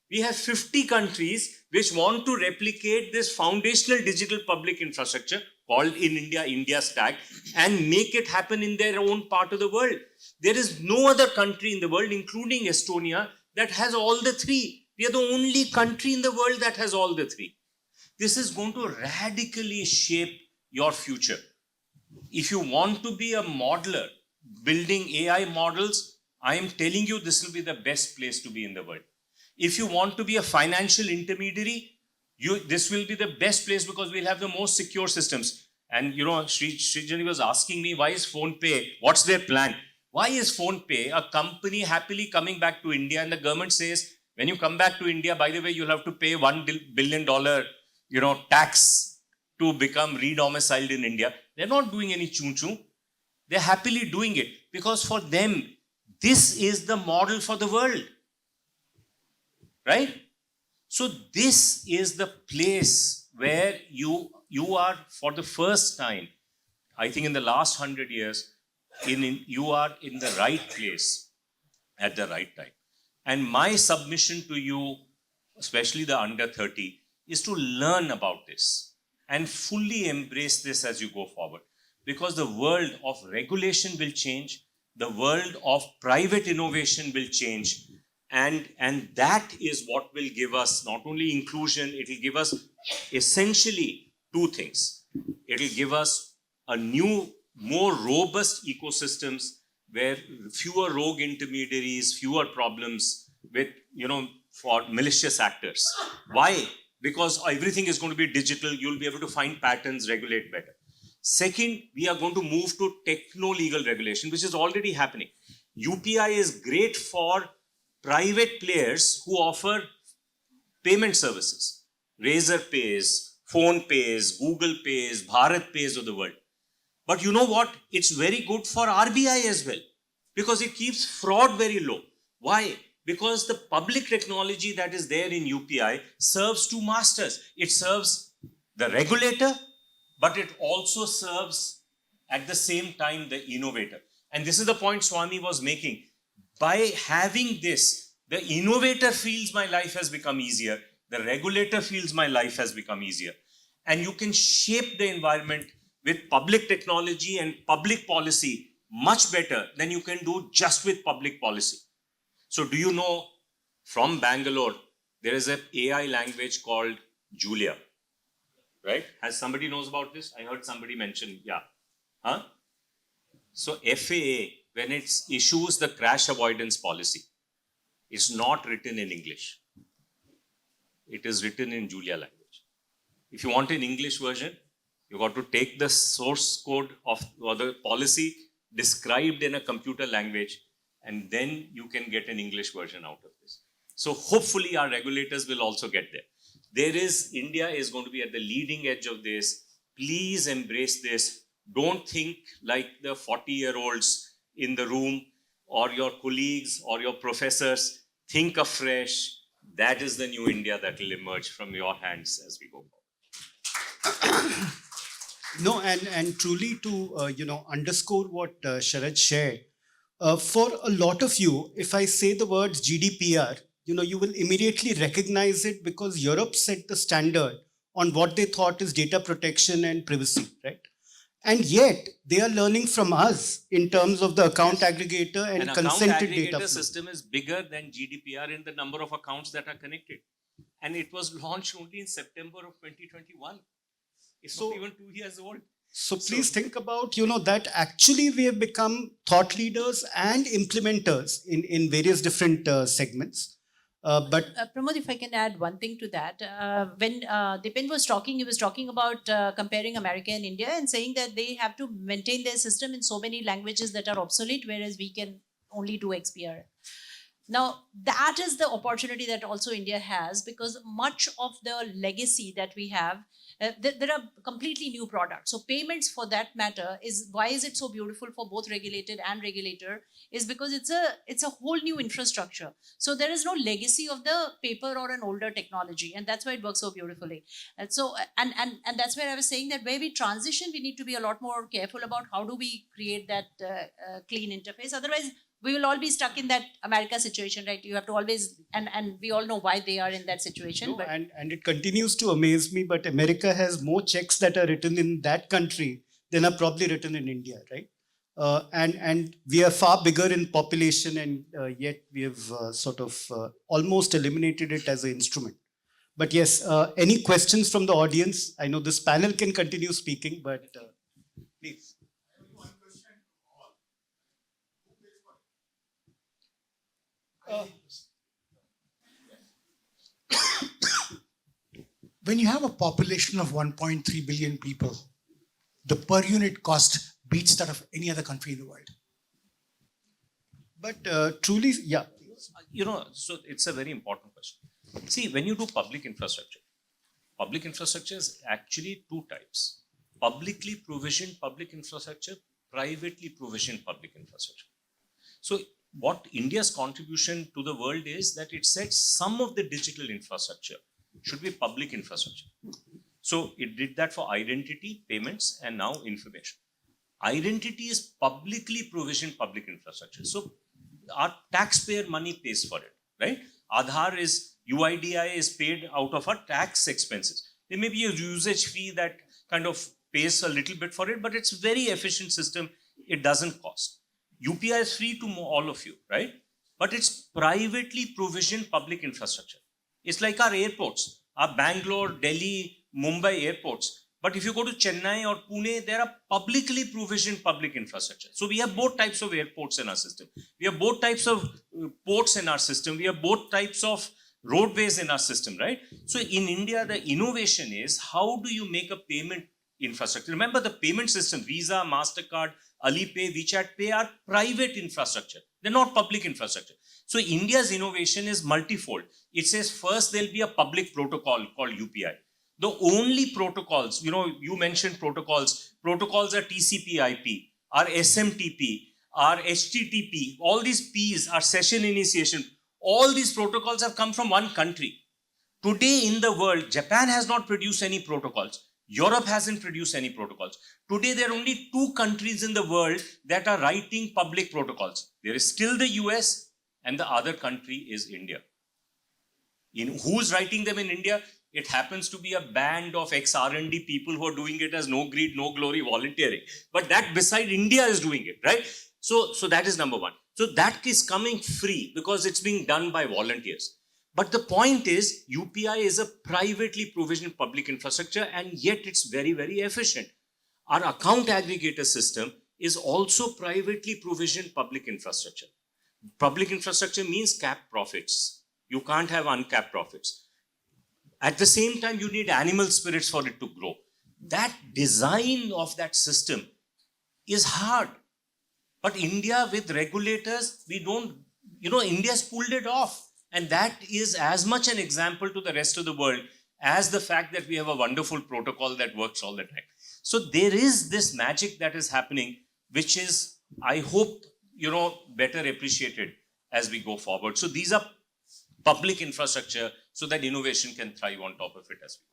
We have 50 countries which want to replicate this foundational digital public infrastructure called in India, India Stack, and make it happen in their own part of the world. There is no other country in the world, including Estonia, that has all the three. We are the only country in the world that has all the three. This is going to radically shape your future. If you want to be a modeler, building AI models, I am telling you this will be the best place to be in the world. If you want to be a financial intermediary, this will be the best place because we'll have the most secure systems. And Shinjini was asking me, why is PhonePe? What's their plan? Why is PhonePe a company happily coming back to India and the government says, when you come back to India, by the way, you'll have to pay $1 billion, tax to become re-domiciled in India. They're not doing any choo-choo. They're happily doing it because for them, this is the model for the world. Right? So this is the place where you are for the first time, I think in the last 100 years, you are in the right place at the right time. And my submission to you, especially the under 30, is to learn about this and fully embrace this as you go forward. Because the world of regulation will change, the world of private innovation will change, and that is what will give us not only inclusion, it will give us essentially two things. It will give us a new, more robust ecosystems where fewer rogue intermediaries, fewer problems with, for malicious actors. Why? Because everything is going to be digital. You'll be able to find patterns, regulate better. Second, we are going to move to techno-legal regulation, which is already happening. UPI is great for private players who offer payment services. Razor Pays, Phone Pays, Google Pays, Bharat Pays of the world. But you know what? It's very good for RBI as well because it keeps fraud very low. Why? Because the public technology that is there in UPI serves two masters. It serves the regulator, but it also serves at the same time the innovator. And this is the point Swami was making. By having this, the innovator feels my life has become easier. The regulator feels my life has become easier. And you can shape the environment with public technology and public policy much better than you can do just with public policy. So do you know, from Bangalore, there is an AI language called Julia, right? Has somebody knows about this? I heard somebody mention, yeah. Huh? So FAA, when it issues the crash avoidance policy, it's not written in English. It is written in Julia language. If you want an English version, you got to take the source code or the policy described in a computer language, and then you can get an English version out of this. So hopefully our regulators will also get there. India is going to be at the leading edge of this. Please embrace this. Don't think like the 40-year-olds in the room or your colleagues or your professors. Think afresh. That is the new India that will emerge from your hands as we go forward. No, and truly to underscore what Sharad shared, for a lot of you, if I say the words GDPR, you will immediately recognize it because Europe set the standard on what they thought is data protection and privacy, right? And yet they are learning from us in terms of the account aggregator and consented data. Account aggregator system is bigger than GDPR in the number of accounts that are connected. And it was launched only in September of 2021. It's not even 2 years old. So please think about, that actually we have become thought leaders and implementers in various different segments. But Pramod, if I can add one thing to that, when Dipen was talking, he was talking about comparing America and India and saying that they have to maintain their system in so many languages that are obsolete, whereas we can only do XPR. Now, that is the opportunity that also India has, because much of the legacy that we have, there are completely new products. So payments, for that matter, is why is it so beautiful for both regulated and regulator, is because it's a whole new infrastructure. So there is no legacy of the paper or an older technology, and that's why it works so beautifully. And so and that's where I was saying that where we transition, we need to be a lot more careful about how do we create that clean interface. Otherwise, we will all be stuck in that America situation, right? You have to always, and we all know why they are in that situation. no, But and it continues to amaze me, but America has more checks that are written in that country than are probably written in India, right? And we are far bigger in population, and yet we have sort of almost eliminated it as an instrument. But yes, any questions from the audience? I know this panel can continue speaking, but please. When you have a population of 1.3 billion people, the per unit cost beats that of any other country in the world. But truly, yeah. So it's a very important question. See, when you do public infrastructure is actually two types: publicly provisioned public infrastructure, privately provisioned public infrastructure. So what India's contribution to the world is that it said some of the digital infrastructure should be public infrastructure. So it did that for identity, payments, and now information. Identity is publicly provisioned public infrastructure. So our taxpayer money pays for it, right? Aadhaar is, UIDI is paid out of our tax expenses. There may be a usage fee that kind of pays a little bit for it, but it's a very efficient system. It doesn't cost. UPI is free to all of you, right? But it's privately provisioned public infrastructure. It's like our airports, our Bangalore, Delhi, Mumbai airports. But if you go to Chennai or Pune, there are publicly provisioned public infrastructure. So we have both types of airports in our system. We have both types of ports in our system. We have both types of roadways in our system, right? So in India, the innovation is how do you make a payment infrastructure? Remember the payment system, Visa, MasterCard, Alipay, WeChat Pay are private infrastructure. They're not public infrastructure. So India's innovation is multifold. It says first there'll be a public protocol called UPI. The only protocols, you mentioned protocols. Protocols are TCP IP, are SMTP, are HTTP. All these Ps are session initiation. All these protocols have come from one country. Today in the world, Japan has not produced any protocols. Europe hasn't produced any protocols. Today, there are only two countries in the world that are writing public protocols. There is still the US, and the other country is India. Who's writing them in India? It happens to be a band of ex-R&D people who are doing it as no greed, no glory volunteering. But that beside India is doing it, right? So that is number one. So that is coming free because it's being done by volunteers. But the point is, UPI is a privately provisioned public infrastructure, and yet it's very, very efficient. Our account aggregator system is also privately provisioned public infrastructure. Public infrastructure means capped profits. You can't have uncapped profits. At the same time, you need animal spirits for it to grow. That design of that system is hard. But India with regulators, India's pulled it off. And that is as much an example to the rest of the world as the fact that we have a wonderful protocol that works all the time. So there is this magic that is happening, which is, I hope, better appreciated as we go forward. So these are public infrastructure so that innovation can thrive on top of it as we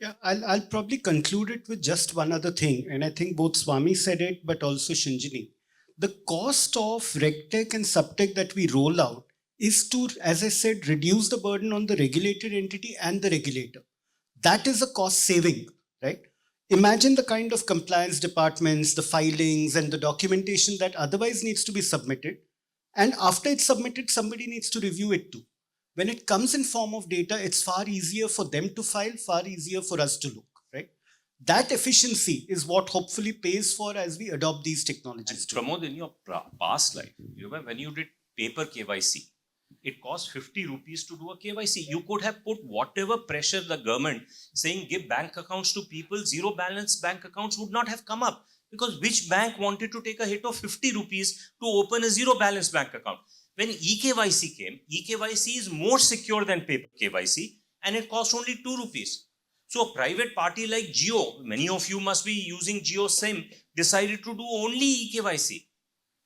go forward. Yeah, I'll probably conclude it with just one other thing. And I think both Swami said it, but also Shinjini. The cost of RegTech and SupTech that we roll out is to, as I said, reduce the burden on the regulated entity and the regulator. That is a cost saving, right? Imagine the kind of compliance departments, the filings and the documentation that otherwise needs to be submitted. And after it's submitted, somebody needs to review it too. When it comes in form of data, it's far easier for them to file, far easier for us to look, right? That efficiency is what hopefully pays for as we adopt these technologies. And Pramod, in your past life, when you did paper KYC, it costs 50 rupees to do a KYC. You could have put whatever pressure the government saying give bank accounts to people, zero balance bank accounts would not have come up. Because which bank wanted to take a hit of 50 rupees to open a zero balance bank account? When eKYC came, eKYC is more secure than paper KYC and it costs only 2 rupees. So a private party like Jio, many of you must be using Jio SIM, decided to do only eKYC.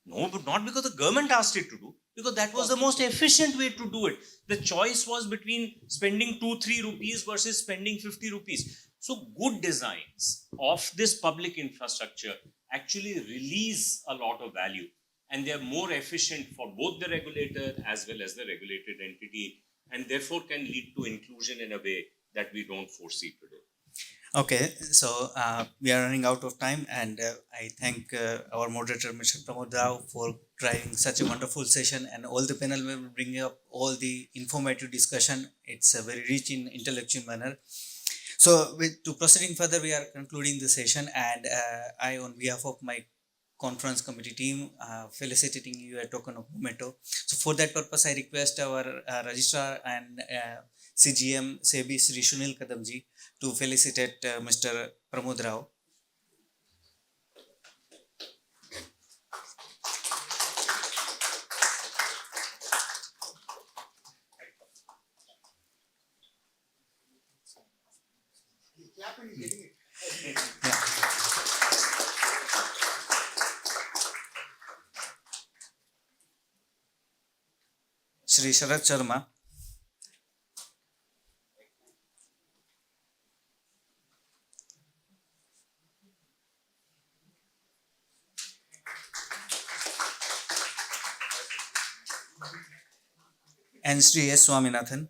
No, but not because the government asked it to do, because that was the most efficient way to do it. The choice was between spending 2-3 rupees versus spending 50 rupees. So good designs of this public infrastructure actually release a lot of value, and they are more efficient for both the regulator as well as the regulated entity, and therefore can lead to inclusion in a way that we don't foresee today. Okay, so we are running out of time, and I thank our moderator, Mr. Pramod Rao, for driving such a wonderful session, and all the panel members bringing up all the informative discussion. It's very rich in intellectual manner. So, to proceeding further, we are concluding the session, and I, on behalf of my conference committee team, felicitating you a token of memento. So, for that purpose, I request our registrar and CGM SEBI Sri Sunil Kadamji to felicitate Mr. Pramod Rao. Shri Sharad Sharma. And Shri S. Swaminathan.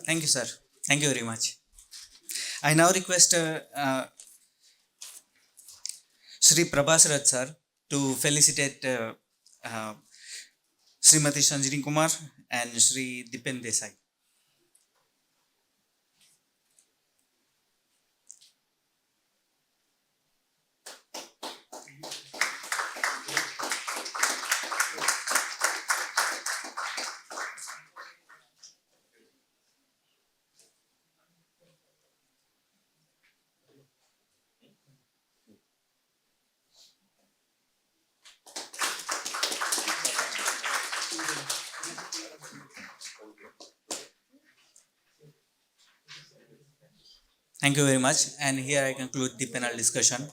Thank you, sir. Thank you very much. I now request Shri Prabhasaraj sir to felicitate Srimati Shinjini Kumar and Shri Dipen Desai. Thank you very much. And here I conclude the panel discussion.